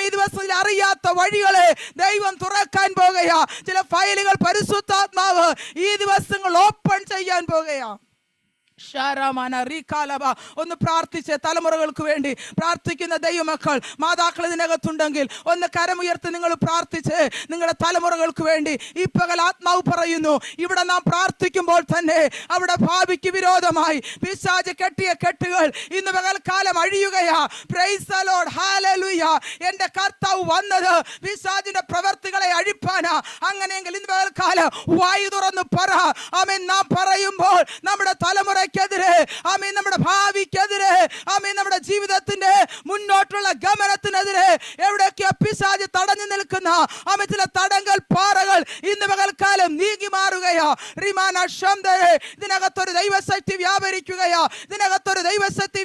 ഈ ദിവസത്തിൽ അറിയാത്ത വഴികളെ ദൈവം തുറക്കാൻ പോകുകയാ. ചില ഫയലുകൾ പരിശുദ്ധാത്മാവ് ഈ ദിവസങ്ങൾ ഓപ്പൺ ചെയ്യാൻ പോകുകയാ. ഒന്ന് പ്രാർത്ഥിച്ച് തലമുറകൾക്ക് വേണ്ടി പ്രാർത്ഥിക്കുന്ന ദൈവമക്കൾ മാതാക്കൾ ഇതിനകത്തുണ്ടെങ്കിൽ ഒന്ന് കരമുയർത്തി നിങ്ങൾ പ്രാർത്ഥിച്ച് നിങ്ങളുടെ തലമുറകൾക്ക് വേണ്ടി ഈ പകൽ ആത്മാവ് പറയുന്നു, ഇവിടെ നാം പ്രാർത്ഥിക്കുമ്പോൾ തന്നെ അവിടെ ഭാവിക്ക് വിരോധമായി പിശാച് കെട്ടിയ കെട്ടുകൾ ഇന്ന് പകൽക്കാലം അഴിയുകയാ. പ്രൈസ് ദി ലോർഡ്, ഹല്ലേലൂയ. എന്റെ കർത്താവ് വന്നത് പിശാചിന്റെ പ്രവർത്തികളെ അഴിപ്പാനാ. അങ്ങനെയെങ്കിൽ ഇന്ന് പകൽക്കാലം വായു തുറന്ന് പറ. ആമേൻ. നാം പറയുമ്പോൾ നമ്മുടെ തലമുറ ആമീൻ, നമ്മുടെ ഭാവിക്കെതിരെ, ആമീൻ, നമ്മുടെ ജീവിതത്തിന്റെ മുന്നോട്ടുള്ള ഗമനത്തിനെതിരെ എവിടെയൊക്കെ പിശാച് തടഞ്ഞു നിൽക്കുന്ന ആമീൻ ചില തടങ്കൽ പാറകൾ ഇന്ന് പകൽക്കാലം നീങ്ങി മാറുകയാ. റിമാന ശംദരെ, ഇതിനകത്തൊരു ദൈവശക്തി വ്യാപരിക്കുകയാ. ഇതിനകത്തൊരു ദൈവശക്തി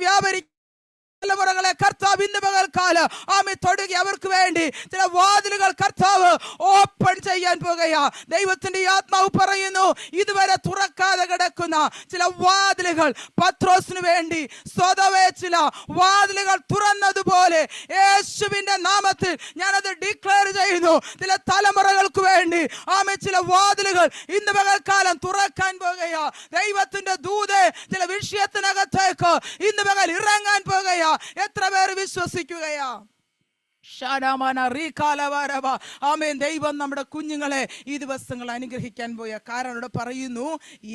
തലമുറകളെ കർത്താവ് ഇന്ന് പകൽക്കാലം ആമീൻ തൊടുകി അവർക്ക് വേണ്ടി ചില വാതിലുകൾ കർത്താവ് ഓപ്പൺ ചെയ്യാൻ പോകുകയാ. ദൈവത്തിന്റെ ആത്മാവ് പറയുന്നു, ഇതുവരെ തുറക്കാതെ കിടക്കുന്ന ചില വാതിലുകൾ പത്രോസിന് വേണ്ടി സ്വതവേ ചില വാതിലുകൾ തുറന്നതുപോലെ യേശുവിന്റെ നാമത്തിൽ ഞാനത് ഡിക്ലെയർ ചെയ്യുന്നു. ചില തലമുറകൾക്ക് വേണ്ടി ആമീൻ ചില വാതിലുകൾ ഇന്ന് പകൽക്കാലം തുറക്കാൻ പോകുകയാ. ദൈവത്തിന്റെ ദൂത് ചില വിഷയത്തിനകത്തേക്ക് ഇന്ന് പകൽ ഇറങ്ങാൻ പോകുകയാ. എത്ര പേർ വിശ്വസിക്കുകയാ? ആമേൻ. ദൈവം നമ്മുടെ കുഞ്ഞുങ്ങളെ ഈ ദിവസങ്ങൾ അനുഗ്രഹിക്കാൻ പോയ കാരണം ഇവിടെ പറയുന്നു,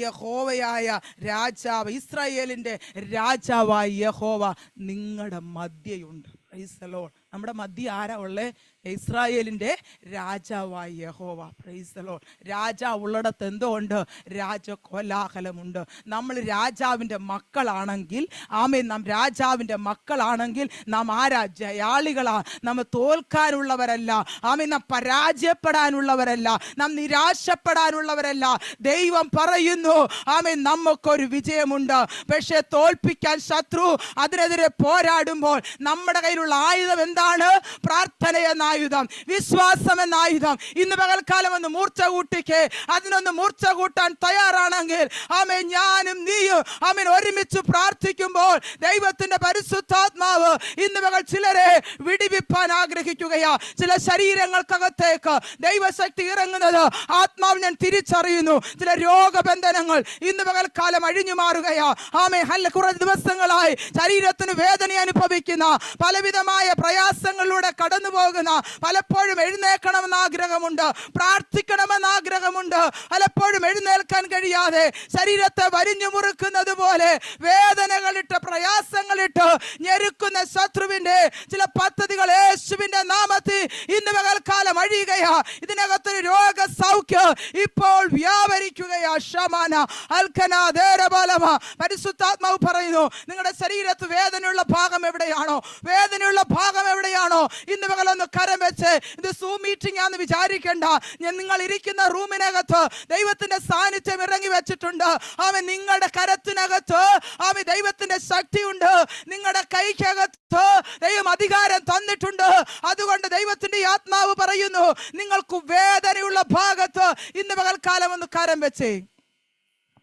യഹോവയായ രാജാവ്, ഇസ്രായേലിന്റെ രാജാവായ യഹോവ നിങ്ങളുടെ മധ്യയുണ്ട്. Price the Lord. നമ്മുടെ മധ്യ ആരാ ഉള്ളേ? ഇസ്രായേലിന്റെ രാജാവായ യഹോവ. Price the Lord. രാജാവ് ഉള്ളിടത്ത് എന്തോ ഉണ്ട്? രാജകോലാഹലമുണ്ട്. നമ്മൾ രാജാവിന്റെ മക്കളാണെങ്കിൽ, ആമേൻ, നാം രാജാവിന്റെ മക്കളാണെങ്കിൽ നാം ആരാ? ജയാളികളാ. നാം തോൽക്കാനുള്ളവരല്ല. ആമേൻ, നാം പരാജയപ്പെടാനുള്ളവരല്ല. നാം നിരാശപ്പെടാനുള്ളവരല്ല. ദൈവം പറയുന്നു, ആമേൻ, നമുക്കൊരു വിജയമുണ്ട്. പക്ഷെ തോൽപ്പിക്കാൻ ശത്രു അതിനെതിരെ പോരാടുമ്പോൾ നമ്മുടെ കയ്യിലുള്ള ആയുധം എന്താണ്? പ്രാർത്ഥന എന്ന ആയുധം, വിശ്വാസം എന്ന ആയുധം. ഇന്ന് പകൽക്കാലം ഒന്ന് മൂർച്ച കൂട്ടിക്ക്. അതിനൊന്ന് മൂർച്ച കൂട്ടാൻ തയ്യാറാണെങ്കിൽ ആമേൻ, ഞാനും നീയും ആമേൻ ഒരുമിച്ച് പ്രാർത്ഥിക്കുമ്പോൾ ദൈവത്തിന്റെ പരിശുദ്ധാത്മാവ് ഇന്ന് പകൽ ചിലരെ വിടിവിപ്പാൻ ആഗ്രഹിക്കുകയാ. ചില ശരീരങ്ങൾക്കകത്തേക്ക് ദൈവശക്തി ഇറങ്ങുന്നത് ആത്മാവ് ഞാൻ തിരിച്ചറിയുന്നു. ചില രോഗബന്ധനങ്ങൾ ഇന്ന് പകൽക്കാലം അഴിഞ്ഞു മാറുകയാ. ആമേൻ. കുറച്ച് ദിവസങ്ങളായി ശരീരത്തിന് വേദന അനുഭവിക്കുന്ന, പലവിധമായ പ്രയാസങ്ങളിലൂടെ കടന്നു പോകുന്ന, പലപ്പോഴും എഴുന്നേൽക്കണമെന്ന് ആഗ്രഹമുണ്ട്, പ്രാർത്ഥിക്കണമെന്ന് ആഗ്രഹമുണ്ട്, പലപ്പോഴും എഴുന്നേൽക്കാൻ കഴിയാതെ ശരീരത്തെ വരിഞ്ഞു മുറുക്കുന്നത് പോലെ വേദനകളിട്ട് പ്രയാസങ്ങളിട്ട് ഞെരുക്കുന്ന ശത്രുവിന്റെ ചില പദ്ധതികൾ യേശുവിന്റെ നാമത്തിൽ ഇന്ന് പകൽക്കാലം അഴിയുകയാ. ഇതിനകത്തൊരു രോഗസൗഖ്യം ഇപ്പോൾ വ്യാപരിക്കുകയാ. ശമാന അൽക്കന ദേരബലമ. പരിശുദ്ധാത്മാവ് പറയുന്നു, നിങ്ങളുടെ ശരീരത്ത് വേദനയുള്ള ഭാഗം എവിടെയാണോ, വേദനയുള്ള ഭാഗം എവിടെയാണോ, ഇന്ന് പകൽ ഒന്ന് കരം വെച്ച്, ഇത് സൂം മീറ്റിംഗ് ആണെന്ന് വിചാരിക്കേണ്ട. നിങ്ങൾ ഇരിക്കുന്ന റൂമിനകത്ത് ദൈവത്തിന്റെ സാന്നിധ്യം ഇറങ്ങി വെച്ചിട്ടുണ്ട്. ആമേൻ. നിങ്ങളുടെ കരത്തിനകത്ത് ആമേൻ ദൈവത്തിന്റെ ശക്തിയുണ്ട്. നിങ്ങളുടെ കൈക്കകത്ത് ദൈവം അധികാരം തന്നിട്ടുണ്ട്. അതുകൊണ്ട് ദൈവത്തിന്റെ ആത്മാവ് പറയുന്നു, നിങ്ങൾക്ക് വേദനയുള്ള ഭാഗത്ത് ഇന്ന് പകൽക്കാലം ഒന്ന് കരം വെച്ചേ.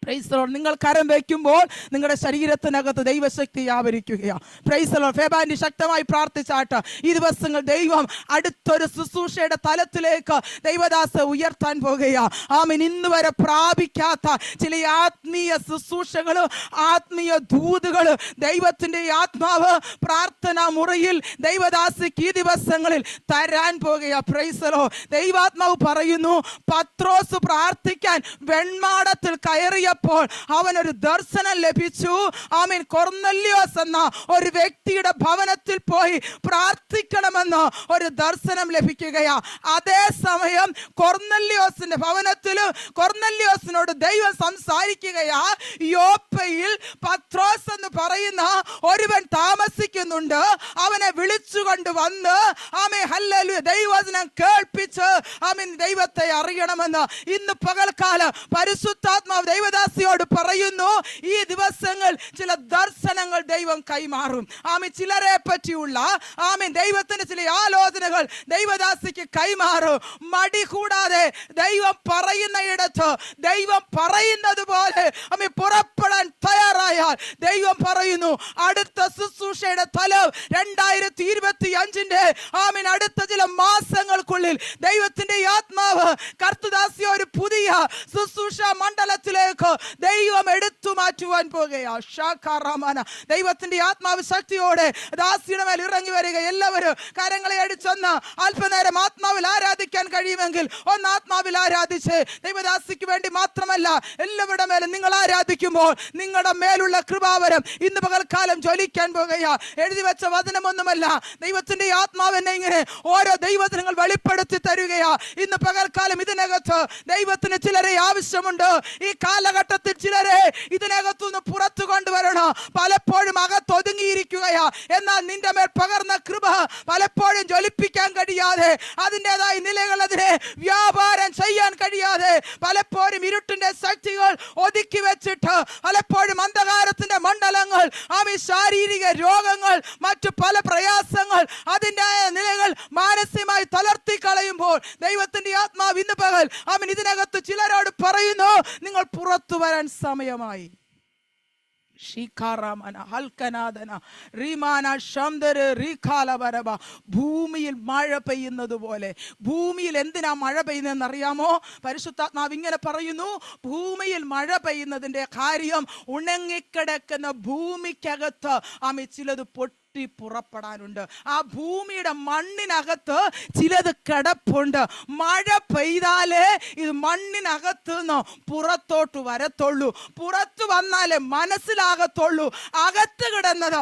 Praise the lord. നിങ്ങൾ കരം വയ്ക്കുമ്പോൾ നിങ്ങളുടെ ശരീരത്തിനകത്ത് ദൈവശക്തി വ്യാപരിക്കുകയാണ്. Praise the lord. ഫെബാൻഡി ശക്തമായി പ്രാർത്ഥിച്ചാട്ട് ഈ ദിവസങ്ങൾ ദൈവം അടുത്തൊരു ശുശ്രൂഷയുടെ തലത്തിലേക്ക് ദൈവദാസ ഉയർത്താൻ പോകുകയാണ്. ആമേൻ. ഇന്ന് വരെ പ്രാപിക്കാത്ത ചില ആത്മീയ ശുശ്രൂഷകള്, ആത്മീയ ദൂതുകള് ദൈവത്തിന്റെ ആത്മാവ് പ്രാർത്ഥനാ മുറിയിൽ ദൈവദാസിക്ക് ഈ ദിവസങ്ങളിൽ തരാൻ പോകുകയാണ്. Price the Lord. ദൈവാത്മാവ് പറയുന്നു, പത്രോസ് പ്രാർത്ഥിക്കാൻ വെൺമാടത്തിൽ കയറിയ അവനൊരു ദർശനം ലഭിച്ചു. ആമേൻ. കൊർന്നല്യോസ് എന്ന ഒരു വ്യക്തിയുടെ ഭവനത്തിൽ പോയി പ്രാർത്ഥിക്കണമെന്ന് ഒരു ദർശനം ലഭിക്കുകയാ. അതേസമയം കൊർന്നല്യോസിന്റെ ഭവനത്തിൽ കൊർന്നല്യോസിനോട് ദൈവം സംസാരിക്കുകയാ, യോപ്പയിൽ പത്രോസ് എന്ന് പറയുന്ന ഒരുവൻ താമസിക്കുന്നുണ്ട്, അവനെ വിളിച്ചുകൊണ്ട് വന്ന് ആമേൻ ഹല്ലേലൂയ ദൈവവചനം കേൾപ്പിച്ച് ആമേൻ ദൈവത്തെ അറിയണമെന്ന് ഇന്ന് പകൽക്കാലം പരിശുദ്ധാത്മാവ് ദൈവദാസിയോട് പറയുന്നു. ഈ ദിവസങ്ങൾ ചില ദർശനങ്ങൾ ദൈവം കൈമാറും. ആമേൻ. ചിലരെ പറ്റിയുള്ള ആമേൻ ദൈവത്തിന്റെ ചില ആലോചനകൾ ദൈവദാസിക്ക് കൈമാറും. മടി കൂടാതെ ദൈവം പറയുന്നയിടത്ത് ദൈവം പറയുന്നത് പോലെ ആമേൻ പുറപ്പെടാൻ തയ്യാറായാൽ ദൈവം പറയുന്നു, അടുത്ത ശുശ്രൂഷയുടെ തലം 2025 ആമേൻ അടുത്ത ചില മാസങ്ങൾക്കുള്ളിൽ ദൈവത്തിന്റെ ആത്മാവ് കർത്തദാസിയെ ഒരു പുതിയ ശുശ്രൂഷ മണ്ഡലത്തിലേക്ക് ദൈവം എടുത്തു മാറ്റുവാൻ പോകുകയാ. ഷാഖാറാമാന ദൈവത്തിന്റെ ആത്മാവ് ശക്തിയോടെ ദാസിയുടെ മേൽ ഇറങ്ങി വരിക. എല്ലാവരും കരങ്ങളെ അടിച്ചൊന്ന് അല്പനേരം ആത്മാവിൽ ആരാധിക്കാൻ കഴിയുമെങ്കിൽ ഒന്ന് ആത്മാവിൽ ആരാധിച്ച് ദൈവദാസിക്ക് വേണ്ടി മാത്രമല്ല എല്ലാവരുടെ മേലും നിങ്ങൾ ആരാധിക്കുമ്പോൾ നിങ്ങളുടെ മേലുള്ള കൃപാവരം ഇന്ന് പകൽക്കാലം ജ്വലിക്കാൻ പോകുകയാ. എഴുതി വെച്ച വചനമൊന്നുമല്ല, ദൈവത്തിന്റെ ആത്മാവ് എന്നെ ഇങ്ങനെ ഓരോ ദൈവവചനങ്ങൾ വെളിപ്പെടുത്തി തരികയാ. ഇന്ന് പകൽക്കാലം ഇതിനകത്ത് ദൈവത്തിന് ചിലരെ ആവശ്യമുണ്ട്. ഈ കാലഘട്ടത്തിൽ ചിലരെ ഇതിനകത്തുനിന്ന് പുറത്തു കൊണ്ടുവരണം. പലപ്പോഴും അകത്തൊതുങ്ങിയിരിക്കുകയാ. എന്നാൽ നിന്റെ മേൽ പകർന്ന കൃപ പലപ്പോഴും ജ്വലിപ്പിക്കാൻ കഴിയാതെ, അതിൻ്റെതായ നിലകൾ അതിനെ വ്യാപാരം ചെയ്യാൻ കഴിയാതെ, പലപ്പോഴും ഇരുട്ടിന്റെ ശക്തികൾ ഒതുക്കി വെച്ചിട്ട് പലപ്പോഴും അന്ധകാരത്തിന്റെ മണ്ഡലങ്ങൾ, ആമീ ശാരീരിക രോഗങ്ങൾ, മറ്റു പല പ്രയാസങ്ങൾ, അതിൻ്റെ നിലകൾ മാനസികമായി തളർത്തി കളയുമ്പോൾ ദൈവത്തിന്റെ ആത്മാവ് ഇന്ന് പകൽ ആമീൻ ഇതിനകത്ത് ചിലരോട് പറയുന്നു, നിങ്ങൾ പുറത്തു വരാൻ സമയമായി. ഭൂമിയിൽ മഴ പെയ്യുന്നത് പോലെ. ഭൂമിയിൽ എന്തിനാ മഴ പെയ്യുന്നതെന്ന് അറിയാമോ? പരിശുദ്ധാത്മാവ് ഇങ്ങനെ പറയുന്നു, ഭൂമിയിൽ മഴ പെയ്യുന്നതിന്റെ കാര്യം ഉണങ്ങിക്കിടക്കുന്ന ഭൂമിക്കകത്ത് ആമി ചിലത് പുറപ്പെടാനുണ്ട്. ആ ഭൂമിയുടെ മണ്ണിനകത്ത് ചിലത് കിടപ്പുണ്ട്. മഴ പെയ്താലേ ഇത് മണ്ണിനകത്ത് നിന്ന് പുറത്തോട്ട് വരത്തുള്ളൂ. പുറത്തു വന്നാലേ മനസ്സിലാകത്തുള്ളൂ അകത്ത് കിടന്നത്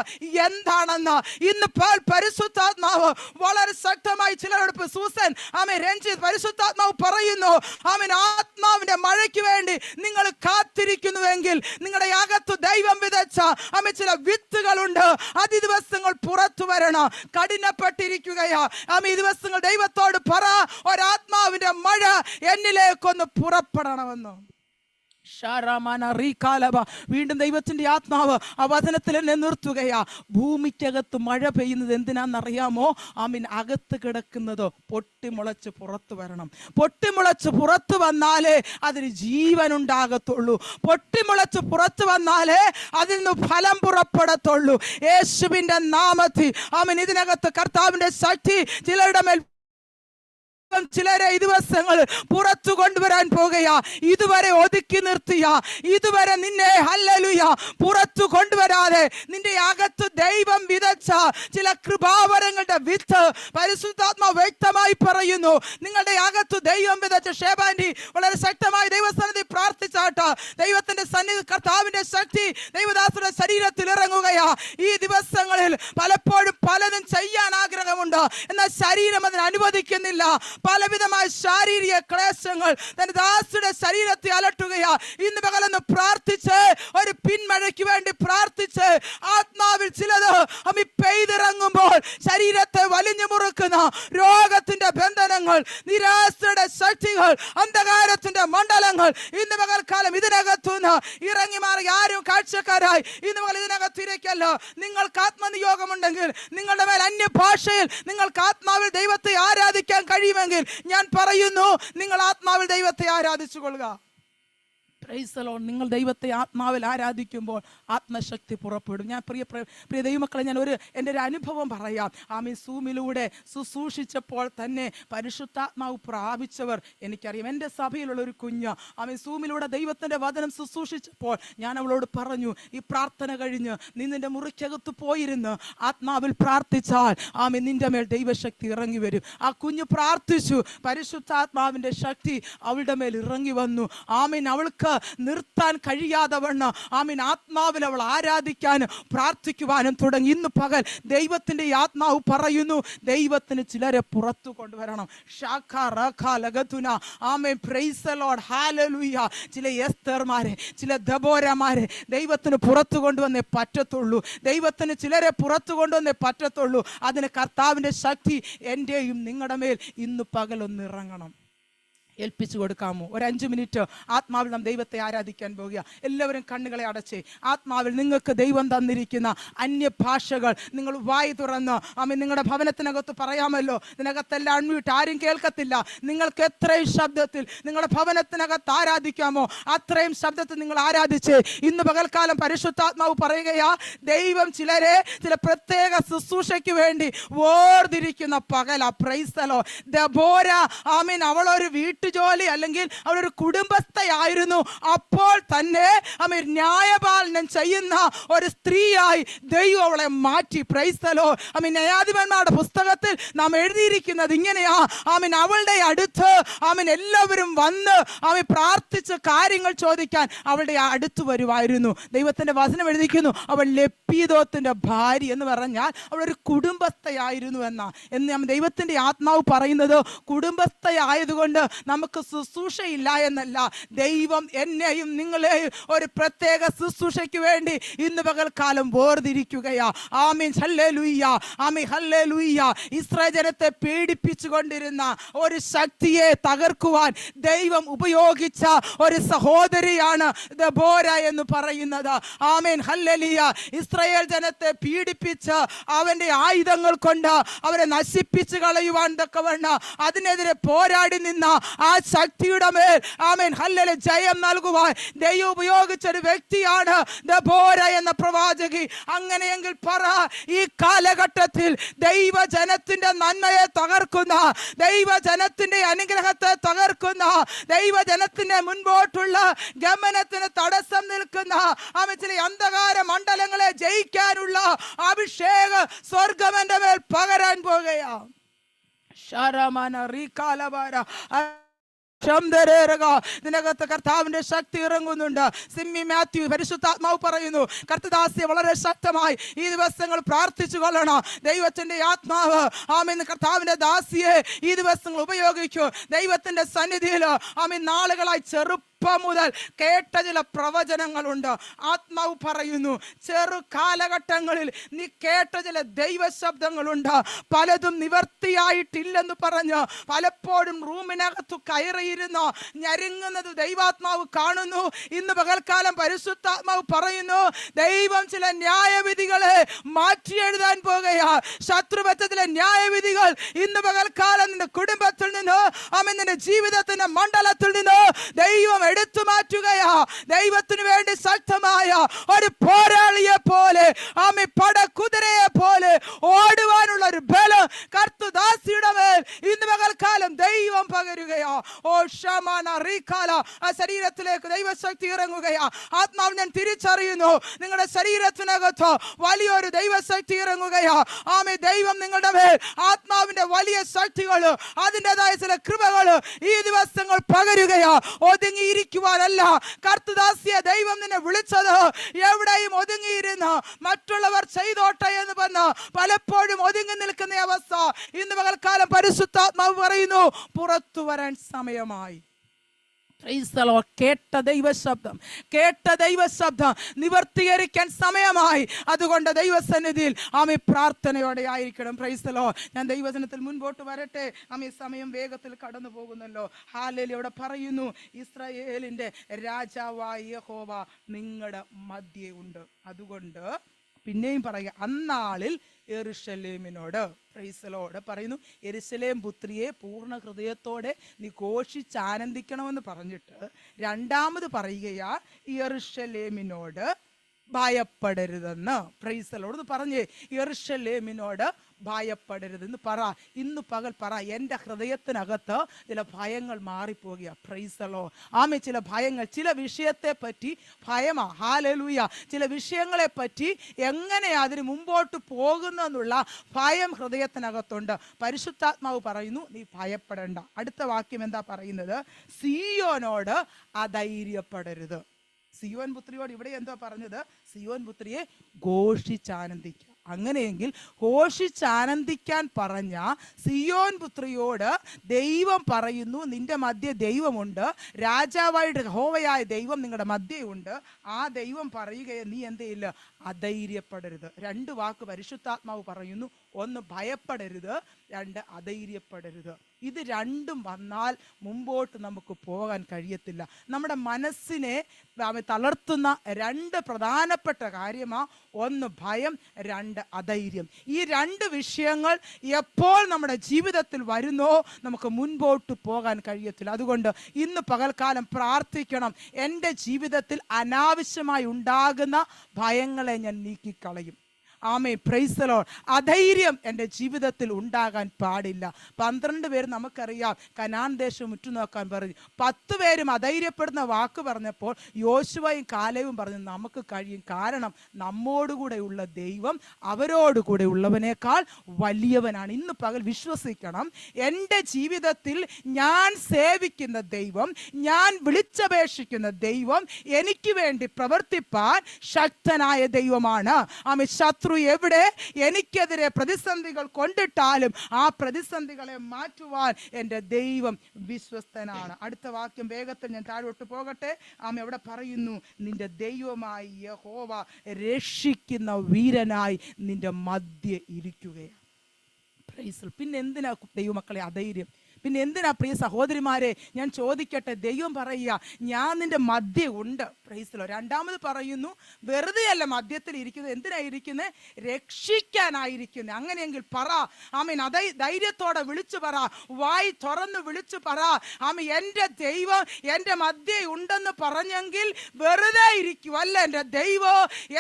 എന്താണെന്ന്. ഇന്ന് പരിശുദ്ധാത്മാവ് വളരെ ശക്തമായി ചിലരോട് സൂസൻ ആമേ രഞ്ജിത്ത് പരിശുദ്ധാത്മാവ് പറയുന്നു, ആമേൻ ആത്മാവിന്റെ മഴയ്ക്ക് വേണ്ടി നിങ്ങൾ കാത്തിരിക്കുന്നുവെങ്കിൽ നിങ്ങളുടെ അകത്ത് ദൈവം വിതച്ച ആമേ ചില വിത്തുകളുണ്ട്. അത് ദിവസം പുറത്തു വരണം. കഠിനപ്പെട്ടിരിക്കുകയാ ആമീ ദിവസങ്ങൾ ദൈവത്തോട് പറ, ഒരാത്മാവിന്റെ മഴ എന്നിലേക്കൊന്ന് പുറപ്പെടണമെന്ന്. വീണ്ടും ദൈവത്തിന്റെ ആത്മാവ് ആ വചനത്തിൽ എന്നെ നിർത്തുകയാ. ഭൂമിക്കകത്ത് മഴ പെയ്യുന്നത് എന്തിനാണെന്നറിയാമോ? ആമീൻ അകത്ത് കിടക്കുന്നത് പൊട്ടിമുളച്ച് പുറത്തു വരണം. പൊട്ടിമുളച്ച് പുറത്തു വന്നാലേ അതിന് ജീവൻ ഉണ്ടാകത്തുള്ളൂ. പൊട്ടിമുളച്ച് പുറത്തു വന്നാലേ അതിൽ നിന്ന് ഫലം പുറപ്പെടത്തുള്ളൂ. യേശുവിന്റെ നാമത്തിൽ ആമീൻ ഇതിനകത്ത് കർത്താവിന്റെ ശക്തി ചിലരുടെ മേൽ ചിലരെ ഈ ദിവസങ്ങൾ പുറത്തു കൊണ്ടുവരാൻ പോകുകയാ. ഇതുവരെ ഒതുക്കി നിർത്തിയ, ഇതുവരെ നിന്നെ ഹല്ലേലൂയ പുറത്തു കൊണ്ടുവരാതെ നിന്റെ അകത്ത് ദൈവം വിതച്ച ചില കൃപാവരങ്ങളുടെ വിത്ത് പരിശുദ്ധാത്മാവ് വ്യക്തമായി പറയുന്നു. നിങ്ങളുടെ അകത്ത് ദൈവം വിതച്ച ഷേബാൻഡി വളരെ ശക്തമായി ദൈവസന്നിധി പ്രാർത്ഥിച്ചാട്ട് ദൈവത്തിന്റെ സന്നിധി കർത്താവിന്റെ ശക്തി ദൈവദാസരുടെ ശരീരത്തിൽ ഇറങ്ങുകയാ. ഈ ദിവസങ്ങളിൽ പലപ്പോഴും പലതും ചെയ്യാൻ ആഗ്രഹമുണ്ട്, എന്നാൽ ശരീരം അതിന് അനുവദിക്കുന്നില്ല. പലവിധമായ ശാരീരിക ക്ലേശങ്ങൾ തന്റെ ദാസയുടെ ശരീരത്തെ അലട്ടുകയാ. ഇന്ന് പകലൊന്ന് പ്രാർത്ഥിച്ച് ഒരു പിന്മഴയ്ക്ക് വേണ്ടി പ്രാർത്ഥിച്ച് ആത്മാവിൽ ചിലത് അമ്മി പെയ്തിറങ്ങുമ്പോൾ ശരീരത്തെ വലിഞ്ഞു മുറുക്കുന്ന രോഗത്തിന്റെ ബന്ധനങ്ങൾ, നിരാശയുടെ ശക്തികൾ, അന്ധകാരത്തിന്റെ മണ്ഡലങ്ങൾ ഇന്ന് പകൽക്കാലം ഇതിനകത്തുനിന്ന് ഇറങ്ങി മാറി ആരും കാഴ്ചക്കാരായി ഇന്ന് പകൽ ഇതിനകത്തിരിക്കല്ല. നിങ്ങൾക്ക് ആത്മനിയോഗമുണ്ടെങ്കിൽ, നിങ്ങളുടെ മേൽ അന്യഭാഷയിൽ നിങ്ങൾക്ക് ആത്മാവിൽ ദൈവത്തെ ആരാധിക്കാൻ കഴിയുമെങ്കിൽ ഞാൻ പറയുന്നു, നിങ്ങൾ ആത്മാവിൽ ദൈവത്തെ ആരാധിച്ചു കൊള്ളുക. Price the lord. നിങ്ങൾ ദൈവത്തെ ആത്മാവിൽ ആരാധിക്കുമ്പോൾ ആത്മശക്തി പുറപ്പെടും. ഞാൻ പ്രിയ ദൈവമക്കളെ, ഞാൻ എൻ്റെ ഒരു അനുഭവം പറയാം. ആമീൻ. സൂമിലൂടെ ശുശ്രൂഷിച്ചപ്പോൾ തന്നെ പരിശുദ്ധാത്മാവ് പ്രാപിച്ചവർ എനിക്കറിയാം. എൻ്റെ സഭയിലുള്ള ഒരു കുഞ്ഞ് ആമീൻ സൂമിലൂടെ ദൈവത്തിൻ്റെ വചനം ശുശ്രൂഷിച്ചപ്പോൾ ഞാൻ അവളോട് പറഞ്ഞു, ഈ പ്രാർത്ഥന കഴിഞ്ഞ് നീ നിൻ്റെ മുറിക്കകത്ത് പോയിരുന്ന് ആത്മാവിൽ പ്രാർത്ഥിച്ചാൽ ആമീൻ നിൻ്റെ മേൽ ദൈവശക്തി ഇറങ്ങി വരും. ആ കുഞ്ഞ് പ്രാർത്ഥിച്ചു. പരിശുദ്ധാത്മാവിൻ്റെ ശക്തി അവളുടെ മേൽ ഇറങ്ങി വന്നു. ആമീൻ. അവൾക്ക് നിർത്താൻ കഴിയാതെ വണ്ണം ആമീൻ ആത്മാവിൽ അവൾ ആരാധിക്കാനും പ്രാർത്ഥിക്കുവാനും തുടങ്ങി. ഇന്ന് പകൽ ദൈവത്തിൻ്റെ ആത്മാവ് പറയുന്നു, ദൈവത്തിന് ചിലരെ പുറത്തു കൊണ്ടുവരണം. ആമേൻ. Praise the lord. ഹല്ലേലൂയ. ചില എസ്തർമാരെ, ചില ദബോരമാരെ ദൈവത്തിന് പുറത്തു കൊണ്ടുവന്നേ പറ്റത്തുള്ളൂ. ദൈവത്തിന് ചിലരെ പുറത്തു കൊണ്ടുവന്നേ പറ്റത്തുള്ളൂ. അതിന് കർത്താവിൻ്റെ ശക്തി എൻ്റെയും നിങ്ങളുടെ മേൽ ഇന്ന് പകലൊന്ന് ഇറങ്ങണം. ഏൽപ്പിച്ചു കൊടുക്കാമോ? ഒരു 5 മിനിറ്റ് ആത്മാവിൽ നാം ദൈവത്തെ ആരാധിക്കാൻ പോകുക. എല്ലാവരും കണ്ണുകളെ അടച്ച് ആത്മാവിൽ നിങ്ങൾക്ക് ദൈവം തന്നിരിക്കുന്ന അന്യഭാഷകൾ നിങ്ങൾ വായി തുറന്ന് ആമേൻ നിങ്ങളുടെ ഭവനത്തിനകത്ത് പറയാമല്ലോ. ഇതിനകത്തെല്ലാം അൺമ്യൂട്ട്, ആരും കേൾക്കത്തില്ല. നിങ്ങൾക്ക് എത്രയും ശബ്ദത്തിൽ നിങ്ങളുടെ ഭവനത്തിനകത്ത് ആരാധിക്കാമോ അത്രയും ശബ്ദത്തിൽ നിങ്ങൾ ആരാധിച്ച് ഇന്ന് പകൽക്കാലം പരിശുദ്ധാത്മാവ് പറയുകയാ, ദൈവം ചിലരെ ചില പ്രത്യേക ശുശ്രൂഷയ്ക്ക് വേണ്ടി വേർതിരിക്കുന്ന പകല. Praise the lord. ദബോര ആമേൻ അവളൊരു ജോലി അല്ലെങ്കിൽ അവരൊരു കുടുംബസ്ഥയായിരുന്നു. അപ്പോൾ തന്നെ ആമേൻ ന്യായപാലനം ചെയ്യുന്ന ഒരു സ്ത്രീയായി ദൈവം അവളെ മാറ്റി. Praise the lord. ആമേൻ. ന്യായാധിപന്മാരുടെ പുസ്തകത്തിൽ നാം എഴുതിയിരിക്കുന്നത് ഇങ്ങനെയാ. ആമേൻ അവളുടെ അടുത്ത് ആമേൻ എല്ലാവരും വന്ന് ആമേൻ പ്രാർത്ഥിച്ച് കാര്യങ്ങൾ ചോദിക്കാൻ അവളുടെ അടുത്ത് വരുമായിരുന്നു. ദൈവത്തിന്റെ വചനം എഴുതിക്കുന്നു, അവൾ ലെപ്പീദോത്തിന്റെ ഭാര്യ എന്ന് പറഞ്ഞാൽ അവളൊരു കുടുംബസ്ഥയായിരുന്നു എന്ന് ദൈവത്തിന്റെ ആത്മാവ് പറയുന്നത്. കുടുംബസ്ഥയായതുകൊണ്ട് നമുക്ക് ശുശ്രൂഷയില്ല എന്നല്ല. ദൈവം എന്നെയും നിങ്ങളെയും ഒരു പ്രത്യേക ശുശ്രൂഷയ്ക്ക് വേണ്ടി ഇന്ന് പകൽക്കാലം വേർതിരിക്കുകയാ. ആമീൻ. ഹല്ലേലൂയ. ആമീൻ. ഹല്ലേലൂയ. ഇസ്രായേൽ ജനത്തെ പീഡിപ്പിച്ചുകൊണ്ടിരുന്ന ഒരു ശക്തിയെ തകർക്കുവാൻ ദൈവം ഉപയോഗിച്ച ഒരു സഹോദരിയാണ് ദബോര എന്ന് പറയുന്നത്. ആമീൻ. ഹല്ലേലൂയ. ഇസ്രായേൽ ജനത്തെ പീഡിപ്പിച്ച് അവന്റെ ആയുധങ്ങൾ കൊണ്ട് അവരെ നശിപ്പിച്ചു കളയുവാൻ തക്കവണ്ണം അതിനെതിരെ പോരാടി നിന്ന ആ ശക്തിയുടെ മേൽ ആമേൻ ഹല്ലേലൂയ ജയം നൽകുവാൻ ദൈവം ഉപയോഗിച്ച ഒരു വ്യക്തിയാണ് ദബോര എന്ന പ്രവാചകി. അങ്ങനെയെങ്കിൽ പറ, ഈ കാലഘട്ടത്തിൽ ദൈവജനത്തിന്റെ നന്മയെ തകർക്കുന്ന, ദൈവജനത്തിന്റെ അനുഗ്രഹത്തെ തകർക്കുന്ന, ദൈവജനത്തിന്റെ മുൻപോട്ടുള്ള ഗമനത്തിന് തടസ്സം നിൽക്കുന്ന ആമേൻ ചില അന്ധകാര മണ്ഡലങ്ങളെ ജയിക്കാനുള്ള അഭിഷേക സ്വർഗം എൻ്റെ മേൽ പകരാൻ പോകുകയാ. ഇതിനകത്ത് കർത്താവിന്റെ ശക്തി ഇറങ്ങുന്നുണ്ട്. സിമ്മി മാത്യു പരിശുദ്ധാത്മാവ് പറയുന്നു, കർത്തദാസ്യെ വളരെ ശക്തമായി ഈ ദിവസങ്ങൾ പ്രാർത്ഥിച്ചു കൊള്ളണം. ദൈവത്തിന്റെ ആത്മാവ് ആമീൻ കർത്താവിന്റെ ദാസിയെ ഈ ദിവസങ്ങൾ ഉപയോഗിക്കൂ. ദൈവത്തിന്റെ സന്നിധിയിൽ ആമീൻ നാളുകളായി മുതൽ കേട്ട ചില പ്രവചനങ്ങളുണ്ട്. ആത്മാവ് പറയുന്നു, ചെറു കാലഘട്ടങ്ങളിൽ നീ കേട്ട ചില ദൈവശബ്ദങ്ങളുണ്ട്. പലതും നിവർത്തിയായിട്ടില്ലെന്ന് പറഞ്ഞ് പലപ്പോഴും റൂമിനകത്തു കയറിയിരുന്ന് ഞെരുങ്ങുന്നത് ദൈവാത്മാവ് കാണുന്നു. ഇന്ന് പകൽക്കാലം പരിശുദ്ധാത്മാവ് പറയുന്നു, ദൈവം ചില ന്യായവിധികളെ മാറ്റി എഴുതാൻ പോകുകയാ. ശത്രുപക്ഷത്തിലെ ന്യായവിധികൾ ഇന്ന് പകൽക്കാലം നിന്റെ കുടുംബത്തിൽ നിന്ന് ആമേൻ നിന്റെ ജീവിതത്തിന്റെ മണ്ഡലത്തിൽ നിന്ന് ദൈവം എടുത്തു മാറ്റുകയാ. ദൈവത്തിന് വേണ്ടി ശക്തമായ ഒരു പോരാളിയെ പോലെ ആമി പടക്കുതിരയെ പോലെ ഓടുവാനുള്ള ഒരു ബലം കർത്തദാസിയുടെ മേൽ ഇന്ന് പകൽക്കാലം ദൈവം പകരുകയാ. ഓ ഷമാന റീകാല ആ ശരീരത്തിലേക്ക് ദൈവശക്തി ഇറങ്ങുകയാ. ആത്മാവ് ഞാൻ തിരിച്ചറിയുന്നു, നിങ്ങളുടെ ശരീരത്തിനകത്ത് വലിയൊരു ദൈവശക്തി ഇറങ്ങുകയാ. ആമി ദൈവം നിങ്ങളുടെ മേൽ ആത്മാവിന്റെ വലിയ ശക്തികൾ അതിൻ്റെതായ ചില കൃപകൾ ഈ ദിവസങ്ങൾ പകരുകയാ. ഒതുങ്ങിയിരിക്കുവാനല്ല കർത്തദാസിയെ ദൈവം നിന്നെ വിളിച്ചത്. എവിടെയും ഒതുങ്ങിയിരുന്ന് മറ്റുള്ളവർ ചെയ്തോട്ടെ എന്ന് പറഞ്ഞ് പലപ്പോഴും ഒതുങ്ങി നിൽക്കുന്ന അവസ്ഥ ഇന്ന് പകൽക്കാലം പരിശുദ്ധാത്മാവ് പറയുന്നു, പുറത്തു വരാൻ സമയമായി. കേട്ട ദൈവശബ്ദം നിവർത്തീകരിക്കാൻ സമയമായി. അതുകൊണ്ട് ദൈവസന്നിധിയിൽ ആമി പ്രാർത്ഥനയോടെ ആയിരിക്കണം. Price the Lord. ഞാൻ ദൈവജനത്തിൽ മുൻപോട്ട് വരട്ടെ. ആമി സമയം വേഗത്തിൽ കടന്നു പോകുന്നല്ലോ. ഹല്ലേലൂയ. ഇവിടെ പറയുന്നു, ഇസ്രായേലിന്റെ രാജാവായ യഹോവ നിങ്ങളുടെ മധ്യേ ഉണ്ട്. അതുകൊണ്ട് പിന്നെയും പറയുക, അന്നാളിൽ യെരൂശലേമിനോട്, പ്രൈസ് ദി ലോർഡ്, പറയുന്നു യെരൂശലേം പുത്രിയെ പൂർണ്ണ ഹൃദയത്തോടെ നീ ഘോഷിച്ചാനന്ദിക്കണമെന്ന് പറഞ്ഞിട്ട് രണ്ടാമത് പറയുകയാ യെരൂശലേമിനോട് ഭയപ്പെടരുതെന്ന്. പ്രൈസ് ദി ലോർഡ് പറഞ്ഞേ, യെരൂശലേമിനോട് ഭയപ്പെടരുതെന്ന് പറ. ഇന്ന് പകൽ പറ, എൻ്റെ ഹൃദയത്തിനകത്ത് ചില ഭയങ്ങൾ മാറിപ്പോകുക. Praise the lord. ആമേ, ചില ഭയങ്ങൾ, ചില വിഷയത്തെ പറ്റി ഭയമാ. ഹല്ലേലൂയ. ചില വിഷയങ്ങളെ പറ്റി എങ്ങനെ അതിന് മുമ്പോട്ട് പോകുന്നെന്നുള്ള ഭയം ഹൃദയത്തിനകത്തുണ്ട്. പരിശുദ്ധാത്മാവ് പറയുന്നു നീ ഭയപ്പെടേണ്ട. അടുത്ത വാക്യം എന്താ പറയുന്നത്? സിയോനോട് അധൈര്യപ്പെടരുത്. സിയോൻ പുത്രിയോട് ഇവിടെ എന്തോ പറഞ്ഞത്? സിയോൻ പുത്രിയെ ഘോഷിച്ചാനന്ദിക്കുക. അങ്ങനെയെങ്കിൽ ഘോഷിച്ചാനന്ദിക്കാൻ പറഞ്ഞ സിയോൻ പുത്രിയോട് ദൈവം പറയുന്നു, നിന്റെ മധ്യ ദൈവമുണ്ട്, രാജാവായിട്ട് യഹോവയായ ദൈവം നിങ്ങളുടെ മധ്യയുണ്ട്. ആ ദൈവം പറയുകയെ നീ എന്തെയില്ല, അധൈര്യപ്പെടരുത്. രണ്ട് വാക്ക് പരിശുദ്ധാത്മാവ് പറയുന്നു. ഒന്ന് ഭയപ്പെടരുത്, രണ്ട് അധൈര്യപ്പെടരുത്. ഇത് രണ്ടും വന്നാൽ മുമ്പോട്ട് നമുക്ക് പോകാൻ കഴിയത്തില്ല. നമ്മുടെ മനസ്സിനെ തളർത്തുന്ന രണ്ട് പ്രധാനപ്പെട്ട കാര്യമാണ്. ഒന്ന് ഭയം, രണ്ട് അധൈര്യം. ഈ രണ്ട് വിഷയങ്ങൾ എപ്പോൾ നമ്മുടെ ജീവിതത്തിൽ വരുന്നോ നമുക്ക് മുൻപോട്ട് പോകാൻ കഴിയത്തില്ല. അതുകൊണ്ട് ഇന്ന് പകൽക്കാലം പ്രാർത്ഥിക്കണം, എൻ്റെ ജീവിതത്തിൽ അനാവശ്യമായി ഉണ്ടാകുന്ന ഭയങ്ങളെ ഞാൻ നീക്കിക്കളയും. ആമേൻ, പ്രൈസ് ദി ലോർഡ്. അധൈര്യം എൻ്റെ ജീവിതത്തിൽ ഉണ്ടാകാൻ പാടില്ല. 12 പേര് നമുക്കറിയാം കനാൻ ദേശം ഉറ്റുനോക്കാൻ പറഞ്ഞു. 10 പേരും അധൈര്യപ്പെടുന്ന വാക്ക് പറഞ്ഞപ്പോൾ യോശുവയും കാലേബും പറഞ്ഞു നമുക്ക് കഴിയും. കാരണം നമ്മോടുകൂടെ ഉള്ള ദൈവം അവരോടുകൂടെ ഉള്ളവനേക്കാൾ വലിയവനാണ്. ഇന്ന് പകൽ വിശ്വസിക്കണം, എൻ്റെ ജീവിതത്തിൽ ഞാൻ സേവിക്കുന്ന ദൈവം, ഞാൻ വിളിച്ചപേക്ഷിക്കുന്ന ദൈവം എനിക്ക് വേണ്ടി പ്രവർത്തിപ്പാൻ ശക്തനായ ദൈവമാണ്. ആമേൻ. ശത്രു എവിടെ എനിക്കെതിരെ പ്രതിസന്ധികൾ കൊണ്ടിട്ടാലും ആ പ്രതിസന്ധികളെ മാറ്റുവാൻ എൻ്റെ ദൈവം വിശ്വസ്തനാണ്. അടുത്ത വാക്യം വേഗത്തിൽ ഞാൻ താഴോട്ട് പോകട്ടെ. ആമ എവിടെ പറയുന്നു? നിന്റെ ദൈവമായി യഹോവ രക്ഷിക്കുന്ന വീരനായി നിന്റെ മധ്യേ ഇരിക്കുകയാണ്. പിന്നെ എന്തിനാ ദൈവമക്കളെ അധൈര്യം? പിന്നെ എന്തിനാ പ്രിയ സഹോദരിമാരെ? ഞാൻ ചോദിക്കട്ടെ, ദൈവം പറയുക ഞാൻ നിന്റെ മധ്യേ ഉണ്ട്. Price the Lord. രണ്ടാമത് പറയുന്നു വെറുതെ അല്ല മധ്യത്തിൽ ഇരിക്കുന്നത്. എന്തിനായിരിക്കുന്നത്? രക്ഷിക്കാനായിരിക്കുന്നത്. അങ്ങനെയെങ്കിൽ പറ ആമേൻ, ധൈര്യത്തോടെ വിളിച്ചു പറ, വായി തുറന്ന് വിളിച്ചു പറ, ആമേൻ, എൻ്റെ ദൈവം എൻ്റെ മധ്യേ ഉണ്ടെന്ന് പറഞ്ഞെങ്കിൽ വെറുതെ ഇരിക്കുവല്ല.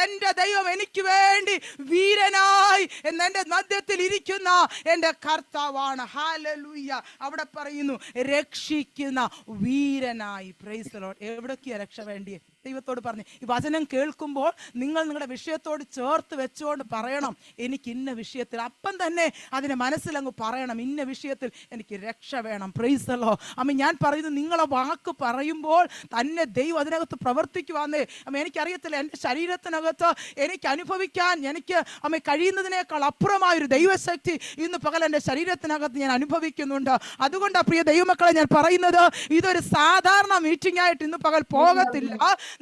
എൻ്റെ ദൈവം എനിക്ക് വേണ്ടി വീരനായി എൻ്റെ മധ്യത്തിൽ ഇരിക്കുന്ന എൻ്റെ കർത്താവാണ്. ഹല്ലേലൂയ. അവിടെ പറയുന്നു രക്ഷിക്കുന്ന വീരനായി. Praise the lord. എവിടൊക്കെയാ രക്ഷ വേണ്ടിയേ? ദൈവത്തോട് പറഞ്ഞു. ഈ വചനം കേൾക്കുമ്പോൾ നിങ്ങൾ നിങ്ങളുടെ വിഷയത്തോട് ചേർത്ത് വെച്ചുകൊണ്ട് പറയണം, എനിക്ക് ഇന്ന വിഷയത്തിൽ, അപ്പം തന്നെ അതിനെ മനസ്സിലങ്ങ് പറയണം, ഇന്ന വിഷയത്തിൽ എനിക്ക് രക്ഷ വേണം. Price the Lord. അമ്മ ഞാൻ പറയുന്നു, നിങ്ങളെ വാക്ക് പറയുമ്പോൾ തന്നെ ദൈവം അതിനകത്ത് പ്രവർത്തിക്കുവാന്നേ. അമ്മ എനിക്കറിയത്തില്ല, എൻ്റെ ശരീരത്തിനകത്ത് എനിക്ക് അനുഭവിക്കാൻ എനിക്ക് അമ്മ കഴിയുന്നതിനേക്കാൾ അപ്പുറമായൊരു ദൈവശക്തി ഇന്ന് പകൽ എൻ്റെ ശരീരത്തിനകത്ത് ഞാൻ അനുഭവിക്കുന്നുണ്ട്. അതുകൊണ്ടാണ് പ്രിയ ദൈവമക്കളെ ഞാൻ പറയുന്നത്, ഇതൊരു സാധാരണ മീറ്റിംഗ് ആയിട്ട് ഇന്ന് പകൽ പോകത്തില്ല.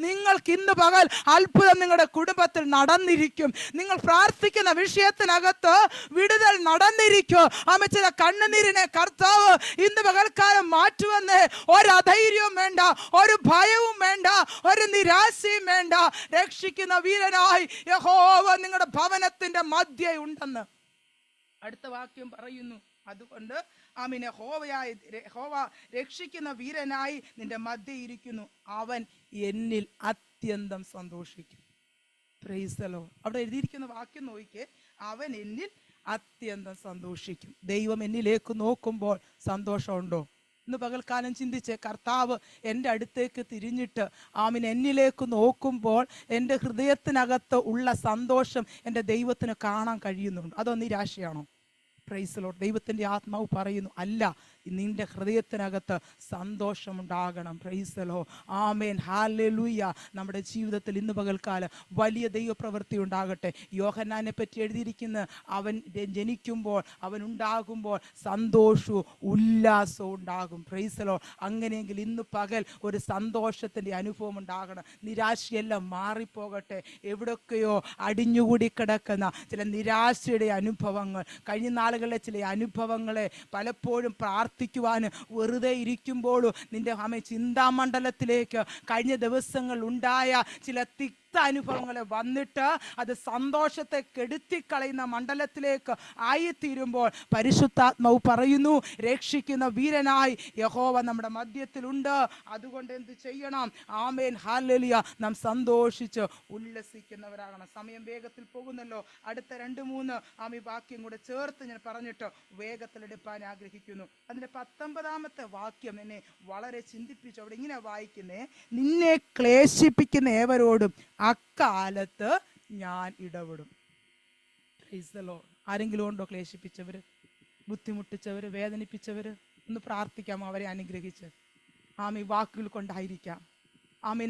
നിങ്ങൾക്ക് ഇന്ന് പകൽ അത്ഭുതം നിങ്ങളുടെ കുടുംബത്തിൽ നടന്നിരിക്കും. നിങ്ങൾ പ്രാർത്ഥിക്കുന്ന വിഷയത്തിനകത്ത് വിടുതൽ നടന്നിരിക്കും. ആമേ, ചില കണ്ണുനീരിനെ കർത്താവ് ഇന്ന് പകൽക്കാലം മാറ്റുവെന്ന്. ഒരു അധൈര്യവും വേണ്ട, ഒരു ഭയവും വേണ്ട, ഒരു നിരാശയും വേണ്ട. രക്ഷിക്കുന്ന വീരനായി യഹോവ നിങ്ങളുടെ ഭവനത്തിന്റെ മധ്യേ ഉണ്ടെന്ന് അടുത്ത വാക്യം പറയുന്നു. അതുകൊണ്ട് ആമേൻ, യഹോവ രക്ഷിക്കുന്ന വീരനായി നിന്റെ മധ്യേ ഇരിക്കുന്നു, അവൻ എന്നിൽ അത്യന്തം സന്തോഷിക്കും. Price the Lord. അവിടെ എഴുതിയിരിക്കുന്ന വാക്യം നോക്കിക്കേ, അവൻ എന്നിൽ അത്യന്തം സന്തോഷിക്കും. ദൈവം എന്നിലേക്ക് നോക്കുമ്പോൾ സന്തോഷമുണ്ടോ? ഇന്ന് പകൽക്കാലം ചിന്തിച്ച്, കർത്താവ് എൻ്റെ അടുത്തേക്ക് തിരിഞ്ഞിട്ട് ആമേൻ എന്നിലേക്ക് നോക്കുമ്പോൾ എൻ്റെ ഹൃദയത്തിനകത്ത് ഉള്ള സന്തോഷം എൻ്റെ ദൈവത്തിന് കാണാൻ കഴിയുന്നുണ്ട്. അതോ നിരാശയാണോ? Price the Lord. ദൈവത്തിൻ്റെ ആത്മാവ് പറയുന്നു, അല്ല, നിന്റെ ഹൃദയത്തിനകത്ത് സന്തോഷമുണ്ടാകണം. Praise the lord. ആമേൻ, ഹല്ലേലൂയ. നമ്മുടെ ജീവിതത്തിൽ ഇന്ന് പകൽക്കാലം വലിയ ദൈവപ്രവൃത്തി ഉണ്ടാകട്ടെ. യോഹന്നാനെ പറ്റി എഴുതിയിരിക്കുന്ന, അവൻ ജനിക്കുമ്പോൾ, അവൻ ഉണ്ടാകുമ്പോൾ സന്തോഷവും ഉല്ലാസവും ഉണ്ടാകും. Price the Lord. അങ്ങനെയെങ്കിൽ ഇന്ന് പകൽ ഒരു സന്തോഷത്തിൻ്റെ അനുഭവം ഉണ്ടാകണം. നിരാശയെല്ലാം മാറിപ്പോകട്ടെ. എവിടൊക്കെയോ അടിഞ്ഞുകൂടി കിടക്കുന്ന ചില നിരാശയുടെ അനുഭവങ്ങൾ, കഴിഞ്ഞ നാളുകളിലെ ചില അനുഭവങ്ങളെ പലപ്പോഴും പ്രാർത്ഥിക്കുവാൻ വെറുതെ ഇരിക്കുമ്പോഴും നിന്റെ ചിന്താമണ്ഡലത്തിലേക്ക് കഴിഞ്ഞ ദിവസങ്ങൾ ഉണ്ടായ ചില അനുഭവങ്ങൾ വന്നിട്ട് അത് സന്തോഷത്തെ കെടുത്തിക്കളയുന്ന മണ്ഡലത്തിലേക്ക് ആയിത്തീരുമ്പോൾ പരിശുദ്ധാത്മാവ് പറയുന്നു, രക്ഷിക്കുന്ന വീരനായി യഹോവ നമ്മുടെ മധ്യത്തിലുണ്ട്. അതുകൊണ്ട് എന്ത് ചെയ്യണം? ആമേൻ, ഹല്ലേലൂയ, നാം സന്തോഷിച്ച് ഉല്ലസിക്കുന്നവരാകണം. സമയം വേഗത്തിൽ പോകുന്നല്ലോ. അടുത്ത 2-3 വാക്യം കൂടെ ചേർത്ത് ഞാൻ പറഞ്ഞിട്ട് വേഗത്തിലെടുപ്പാൻ ആഗ്രഹിക്കുന്നു. അതിന്റെ 19ാമത്തെ വാക്യം എന്നെ വളരെ ചിന്തിപ്പിച്ചു. അവിടെ ഇങ്ങനെ വായിക്കുന്നേ, നിന്നെ ക്ലേശിപ്പിക്കുന്ന ഏവരോടും അക്കാലത്ത് ഞാൻ ഇടപെടും. ആരെങ്കിലും ഉണ്ടോ ക്ലേശിപ്പിച്ചവര്, ബുദ്ധിമുട്ടിച്ചവര്, വേദനിപ്പിച്ചവര്? ഒന്ന് പ്രാർത്ഥിക്കാം അവരെ അനുഗ്രഹിച്ച്. വാക്കുകൾ കൊണ്ടായിരിക്കാം,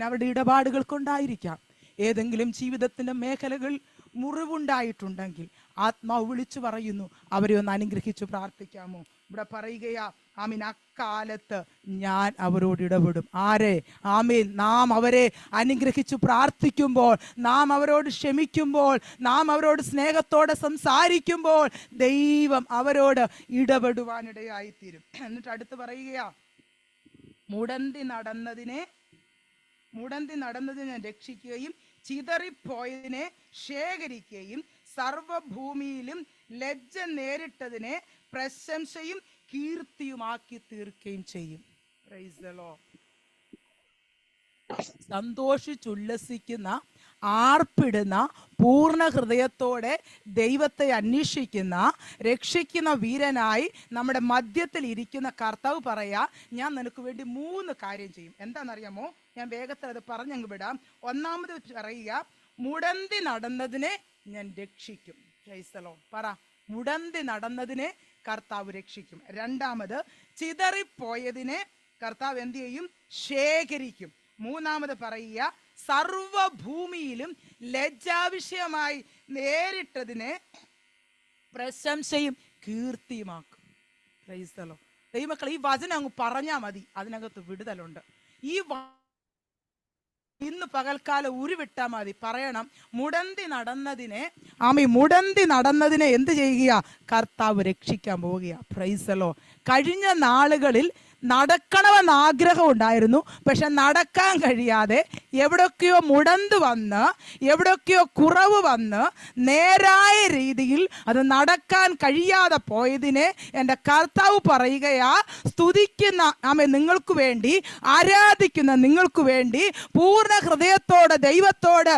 അവരുടെ ഇടപാടുകൾ കൊണ്ടായിരിക്കാം. ഏതെങ്കിലും ജീവിതത്തിന്റെ മേഖലകൾ മുറിവുണ്ടായിട്ടുണ്ടെങ്കിൽ ആത്മാവ് വിളിച്ചു പറയുന്നു, അവരെ ഒന്ന് അനുഗ്രഹിച്ചു പ്രാർത്ഥിക്കാമോ? ഇവിടെ പറയുകയാ, അക്കാലത്ത് ഞാൻ അവരോട് ഇടപെടും. ആരെ? നാം അവരെ അനുഗ്രഹിച്ചു പ്രാർത്ഥിക്കുമ്പോൾ, നാം അവരോട് ക്ഷമിക്കുമ്പോൾ, നാം അവരോട് സ്നേഹത്തോടെ സംസാരിക്കുമ്പോൾ ദൈവം അവരോട് ഇടപെടുവാനിടയായിത്തീരും. എന്നിട്ട് അടുത്ത് പറയുകയാ, മുടന്തി നടന്നതിനെ രക്ഷിക്കുകയും ചിതറിപ്പോയതിനെ ശേഖരിക്കുകയും സർവഭൂമിയിലും ലജ്ജ നേരിട്ടതിനെ പ്രശംസയും കീർത്തിയുമാക്കി തീർക്കുകയും ചെയ്യും. Praise the lord. സന്തോഷിച്ചുല്ലസിക്കുന്ന, ആർപ്പിടുന്ന, പൂർണ്ണ ഹൃദയത്തോടെ ദൈവത്തെ അന്വേഷിക്കുന്ന, രക്ഷിക്കുന്ന വീരനായി നമ്മുടെ മധ്യത്തിൽ ഇരിക്കുന്ന കർത്താവ് പറയാ, ഞാൻ നിനക്ക് വേണ്ടി 3 കാര്യം ചെയ്യും. എന്താണെന്നറിയാമോ? ഞാൻ വേഗത്തിൽ അത് പറഞ്ഞങ്ങ് വിടാം. ഒന്നാമത് പറയുക, മുടന്തി നടന്നതിനെ ഞാൻ രക്ഷിക്കും. Price the Lord. പറ, മുടന്തി നടന്നതിനെ കർത്താവ് രക്ഷിക്കും. രണ്ടാമത്, ചിതറിപ്പോയതിനെ കർത്താവ് എന്ത് ചെയ്യും? ശേഖരിക്കും. മൂന്നാമത് പറയുക, സർവഭൂമിയിലും ലജ്ജാവിഷയമായി നേരിട്ടതിനെ പ്രശംസയും കീർത്തിയുമാക്കും. Praise the lord. ദൈവമക്കളെ, ഈ വചനം അങ്ങ് പറഞ്ഞാൽ മതി, അതിനകത്ത് വിടുതലുണ്ട്. ഈ ഇന്ന് പകൽക്കാലം ഉരുവിട്ടാൽ മതി. പറയണം, മുടന്തി നടന്നതിനെ എന്ത് ചെയ്യുക? കർത്താവ് രക്ഷിക്കാൻ പോവുക. Price the Lord. കഴിഞ്ഞ നാളുകളിൽ നടക്കണമെന്ന് ആഗ്രഹം ഉണ്ടായിരുന്നു, പക്ഷെ നടക്കാൻ കഴിയാതെ എവിടൊക്കെയോ മുടന്ത് വന്ന്, എവിടൊക്കെയോ കുറവ് വന്ന്, നേരായ രീതിയിൽ അത് നടക്കാൻ കഴിയാതെ പോയതിനെ എൻ്റെ കർത്താവ് പറയുകയാ, സ്തുതിക്കുന്ന നിങ്ങൾക്ക് വേണ്ടി, ആരാധിക്കുന്ന നിങ്ങൾക്ക് വേണ്ടി, പൂർണ്ണ ഹൃദയത്തോടെ ദൈവത്തോട്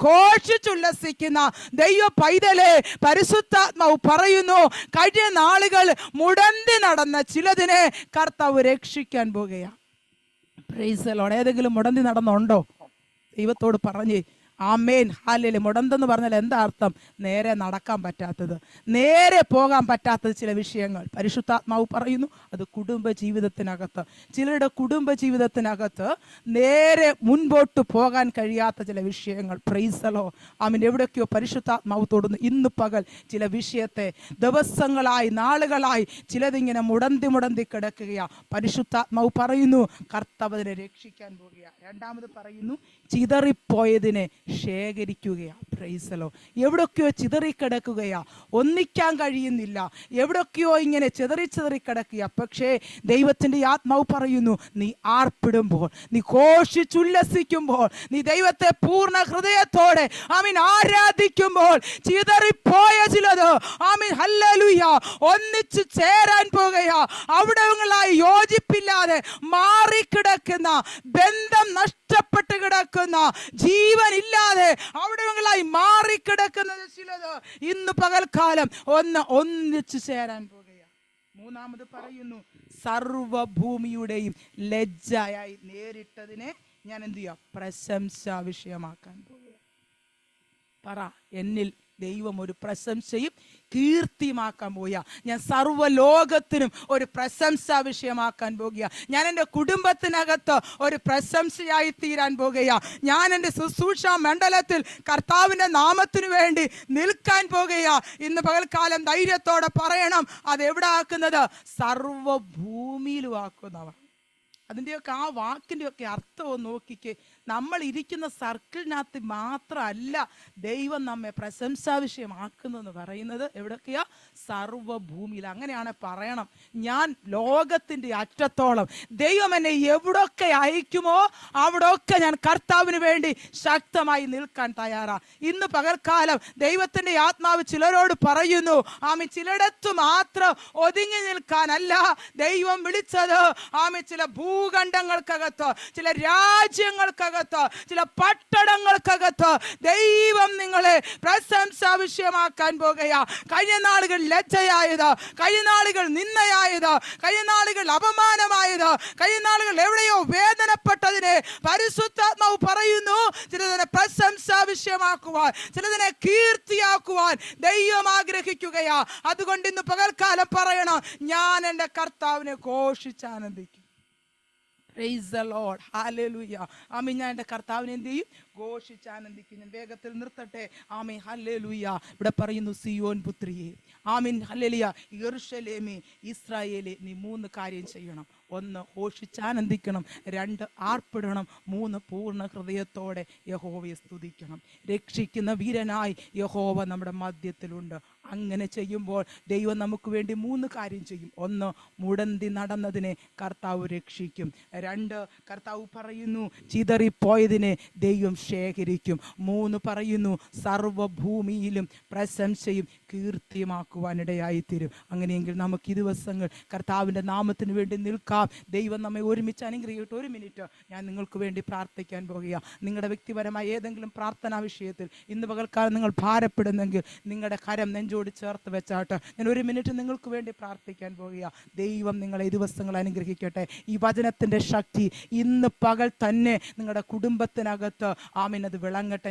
ഘോഷിച്ചുല്ലസിക്കുന്ന ദൈവ പൈതലെ, പരിശുദ്ധാത്മാവ് പറയുന്നു, കഴിഞ്ഞ നാളുകൾ മുടന്തി നടന്ന ചിലതിനെ കർത്താവ് രക്ഷിക്കാൻ പോകുകയാ. Price the Lord. ഏതെങ്കിലും മുടന്തി നടന്നുണ്ടോ? ദൈവത്തോട് പറഞ്ഞേ. ആമേൻ, ഹല്ലേലൂയ. മുടന്തെന്ന് പറഞ്ഞാൽ എന്താ അർത്ഥം? നേരെ നടക്കാൻ പറ്റാത്തത്, നേരെ പോകാൻ പറ്റാത്തത് ചില വിഷയങ്ങൾ. പരിശുദ്ധാത്മാവ് പറയുന്നു, അത് കുടുംബ ജീവിതത്തിനകത്ത്, ചിലരുടെ കുടുംബ ജീവിതത്തിനകത്ത് നേരെ മുൻപോട്ട് പോകാൻ കഴിയാത്ത ചില വിഷയങ്ങൾ. Price the Lord. എവിടെയൊക്കെയോ പരിശുദ്ധാത്മാവ് തൊടുന്നു. ഇന്ന് പകൽ ചില വിഷയത്തെ ദിവസങ്ങളായി, നാളുകളായി ചിലതിങ്ങനെ മുടന്തി കിടക്കുകയാ. പരിശുദ്ധാത്മാവ് പറയുന്നു, കർത്താവ് അതിനെ രക്ഷിക്കാൻ പോകുക. രണ്ടാമത് പറയുന്നു, ചിതറിപ്പോയതിനെ ശേഖരിക്കുകയാ. Praise the lord. എവിടൊക്കെയോ ചിതറിക്കിടക്കുകയാ, ഒന്നിക്കാൻ കഴിയുന്നില്ല, എവിടൊക്കെയോ ഇങ്ങനെ ചിതറി കിടക്കുക. പക്ഷേ ദൈവത്തിൻ്റെ ആത്മാവ് പറയുന്നു, നീ ആർപ്പിടുമ്പോൾ, നീ ഘോഷിച്ചുല്ലസിക്കുമ്പോൾ, നീ ദൈവത്തെ പൂർണ്ണ ഹൃദയത്തോടെ ആരാധിക്കുമ്പോൾ ചിതറിപ്പോയ ചിലത് ഹല്ലേലൂയ ഒന്നിച്ചു ചേരാൻ പോകുകയാ. അവിടങ്ങളായി യോജിപ്പില്ലാതെ മാറിക്കിടക്കുന്ന, ബന്ധം നഷ്ടപ്പെട്ട് കിടക്കുന്ന, ജീവനില്ലാതെ അവിടങ്ങളായി മാറിക്കിടക്കുന്നത് ചിലത് ഇന്ന് പകൽക്കാലം ഒന്നിച്ചു ചേരാൻ പോകുകയാണ്. മൂന്നാമത് പറയുന്നു, സർവഭൂമിയുടെയും ലജ്ജയായി നേരിട്ടതിനെ ഞാൻ എന്ത് ചെയ്യാം? പ്രശംസാ വിഷയമാക്കാൻ പോകുക. പറ, എന്നിൽ ദൈവം ഒരു പ്രശംസയും കീർത്തിയുമാക്കാൻ പോകുക. ഞാൻ സർവ്വലോകത്തിനും ഒരു പ്രശംസാ വിഷയമാക്കാൻ പോകുക. ഞാൻ എൻ്റെ കുടുംബത്തിനകത്ത് ഒരു പ്രശംസയായി തീരാൻ പോകുക. ഞാൻ എൻ്റെ ശുശ്രൂഷ മണ്ഡലത്തിൽ കർത്താവിൻ്റെ നാമത്തിനു വേണ്ടി നിൽക്കാൻ പോകുക. ഇന്ന് പകൽക്കാലം ധൈര്യത്തോടെ പറയണം, അതെവിടെ ആക്കുന്നത്? സർവഭൂമിയിലും ആക്കുന്നവർ. അതിൻ്റെയൊക്കെ ആ വാക്കിൻ്റെയൊക്കെ അർത്ഥം നോക്കിക്കേ. നമ്മൾ ഇരിക്കുന്ന സർക്കിളിനകത്ത് മാത്രമല്ല ദൈവം നമ്മെ പ്രശംസാ വിഷയമാക്കുന്നതെന്ന് പറയുന്നത് എവിടൊക്കെയാ? സർവ്വഭൂമിയിൽ. അങ്ങനെയാണ് പറയണം. ഞാൻ ലോകത്തിൻ്റെ അറ്റത്തോളം ദൈവം എന്നെ എവിടൊക്കെ അയക്കുമോ അവിടൊക്കെ ഞാൻ കർത്താവിന് വേണ്ടി ശക്തമായി നിൽക്കാൻ തയ്യാറാ. ഇന്ന് പകൽക്കാലം ദൈവത്തിൻ്റെ ആത്മാവ് ചിലരോട് പറയുന്നു, ആമി ചിലയിടത്ത് മാത്രം ഒതുങ്ങി നിൽക്കാനല്ല ദൈവം വിളിച്ചത്. ആമി ചില ഭൂഖണ്ഡങ്ങൾക്കകത്ത്, ചില രാജ്യങ്ങൾക്കകത്ത്, ചില പട്ടണങ്ങൾക്കകത്ത് ദൈവം നിങ്ങളെ പ്രശംസാ വിഷയമാക്കാൻ പോകുകയാ. കഴിഞ്ഞ നാളുകൾ ലജ്ജയായത്, കഴിഞ്ഞ നാളുകൾ നിന്ദയായത്, കഴിഞ്ഞ നാളുകൾ അപമാനമായത്, കഴിഞ്ഞ നാളുകൾ എവിടെയോ വേദനപ്പെട്ടതിനെ പരിശുദ്ധാത്മാവ് പറയുന്നു ചിലതിനെ പ്രശംസാ വിഷയമാക്കുവാൻ, ചിലതിനെ കീർത്തിയാക്കുവാൻ ദൈവം ആഗ്രഹിക്കുകയാ. അതുകൊണ്ട് ഇന്ന് പകൽക്കാലം പറയണം, ഞാൻ എൻ്റെ കർത്താവിനെ ഘോഷിച്ചാനന്ദിക്കും. Praise the Lord. Hallelujah. ആമീൻ. ഞാൻ എൻ്റെ കർത്താവിനെ എന്ത് ചെയ്യും? ഘോഷിച്ചാനന്ദിക്കും. ഞാൻ വേഗത്തിൽ നിർത്തട്ടെ. ആമീൻ. ഹല്ലേലൂയ. ഇവിടെ പറയുന്നു, സിയോൻ പുത്രിയെ, ആമീൻ, ഹല്ലേലൂയ, യെരൂശലേമേ, ഇസ്രായേലേ, നീ 3 കാര്യം ചെയ്യണം. 1 ഘോഷിച്ചാനന്ദിക്കണം, 2 ആർപ്പിടണം, 3 പൂർണ്ണ ഹൃദയത്തോടെ യഹോവയെ സ്തുതിക്കണം. രക്ഷിക്കുന്ന വീരനായി യഹോവ നമ്മുടെ മധ്യത്തിലുണ്ട്. അങ്ങനെ ചെയ്യുമ്പോൾ ദൈവം നമുക്ക് വേണ്ടി 3 കാര്യം ചെയ്യും. 1 മുടന്തി നടന്നതിനെ കർത്താവ് രക്ഷിക്കും. 2 കർത്താവ് പറയുന്നു ചിതറിപ്പോയതിനെ ദൈവം ശേഖരിക്കും. 3 പറയുന്നു സർവ്വഭൂമിയിലും പ്രശംസയും കീർത്തിയുമാക്കുവാനിടയായിത്തീരും. അങ്ങനെയെങ്കിൽ നമുക്ക് ഈ ദിവസങ്ങൾ കർത്താവിൻ്റെ നാമത്തിന് വേണ്ടി നിൽക്കാം. ദൈവം നമ്മെ ഒരുമിച്ച് അനുഗ്രഹിക്കട്ടെ. 1 മിനിറ്റ് ഞാൻ നിങ്ങൾക്ക് വേണ്ടി പ്രാർത്ഥിക്കാൻ പോകുക. നിങ്ങളുടെ വ്യക്തിപരമായ ഏതെങ്കിലും പ്രാർത്ഥനാ വിഷയത്തിൽ ഇന്ന് പകൽക്കാലം നിങ്ങൾ ഭാരപ്പെടുന്നെങ്കിൽ നിങ്ങളുടെ കരം നെഞ്ചോട് ചേർത്ത് വെച്ചാട്ട് ഞാൻ 1 മിനിറ്റ് നിങ്ങൾക്ക് വേണ്ടി പ്രാർത്ഥിക്കാൻ പോകുക. ദൈവം നിങ്ങളെ ഈ ദിവസങ്ങൾ അനുഗ്രഹിക്കട്ടെ. ഈ വചനത്തിൻ്റെ ശക്തി ഇന്ന് പകൽ തന്നെ നിങ്ങളുടെ കുടുംബത്തിനകത്ത് ആമീൻ അത് വിളങ്ങട്ടെ.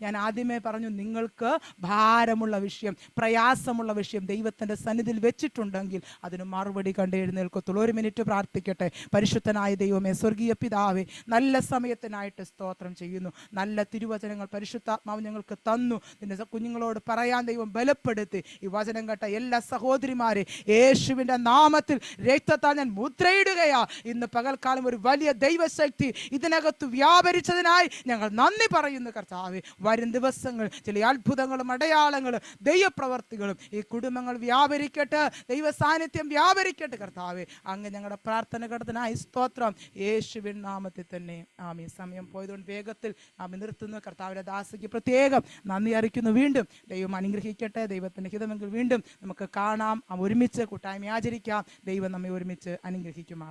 ഞാൻ ആദ്യമേ പറഞ്ഞു, നിങ്ങൾക്ക് ഭാരമുള്ള വിഷയം, പ്രയാസമുള്ള വിഷയം ദൈവത്തിൻ്റെ സന്നിധിയിൽ വെച്ചിട്ടുണ്ടെങ്കിൽ അതിന് മറുപടി കണ്ട് എഴുന്നേൽക്കത്തുള്ളൂ. 1 മിനിറ്റ് പ്രാർത്ഥിക്കട്ടെ. പരിശുദ്ധനായ ദൈവമേ, സ്വർഗീയ പിതാവേ, നല്ല സമയത്തിനായിട്ട് സ്തോത്രം ചെയ്യുന്നു. നല്ല തിരുവചനങ്ങൾ പരിശുദ്ധാത്മാവ് ഞങ്ങൾക്ക് തന്നു. നിന്റെ കുഞ്ഞുങ്ങളോട് പറയാൻ ദൈവം ബലപ്പെടുത്തി. ഈ വചനം കേട്ട എല്ലാ സഹോദരിമാരെ യേശുവിൻ്റെ നാമത്തിൽ രക്തത്താൽ ഞാൻ മുദ്രയിടുകയാ. ഇന്ന് പകൽക്കാലം ഒരു വലിയ ദൈവശക്തി ഇതിനകത്ത് വ്യാപരിച്ചതിനായി ഞങ്ങൾ നന്ദി പറയുന്നു കർത്താവേ. വരും ദിവസങ്ങൾ ചില അത്ഭുതങ്ങളും അടയാളങ്ങളും ദൈവപ്രവർത്തികളും ഈ കുടുംബങ്ങൾ വ്യാപരിക്കട്ടെ, ദൈവ സാന്നിധ്യം വ്യാപരിക്കട്ടെ കർത്താവേ. അങ്ങ് ഞങ്ങളുടെ പ്രാർത്ഥന കടത്തിനായി സ്തോത്രം, യേശുവിൻ നാമത്തിൽ തന്നെ ആമീൻ. സമയം പോയതുകൊണ്ട് വേഗത്തിൽ ആമീൻ നിർത്തുന്നു. കർത്താവിൻ്റെ ദാസിക്ക് പ്രത്യേകം നന്ദി അറിയിക്കുന്നു. വീണ്ടും ദൈവം അനുഗ്രഹിക്കട്ടെ. ദൈവത്തിൻ്റെ ഹിതമെങ്കിൽ വീണ്ടും നമുക്ക് കാണാം, ഒരുമിച്ച് കൂട്ടായ്മ ആചരിക്കാം. ദൈവം നമ്മെ ഒരുമിച്ച് അനുഗ്രഹിക്കുമാറാകട്ടെ.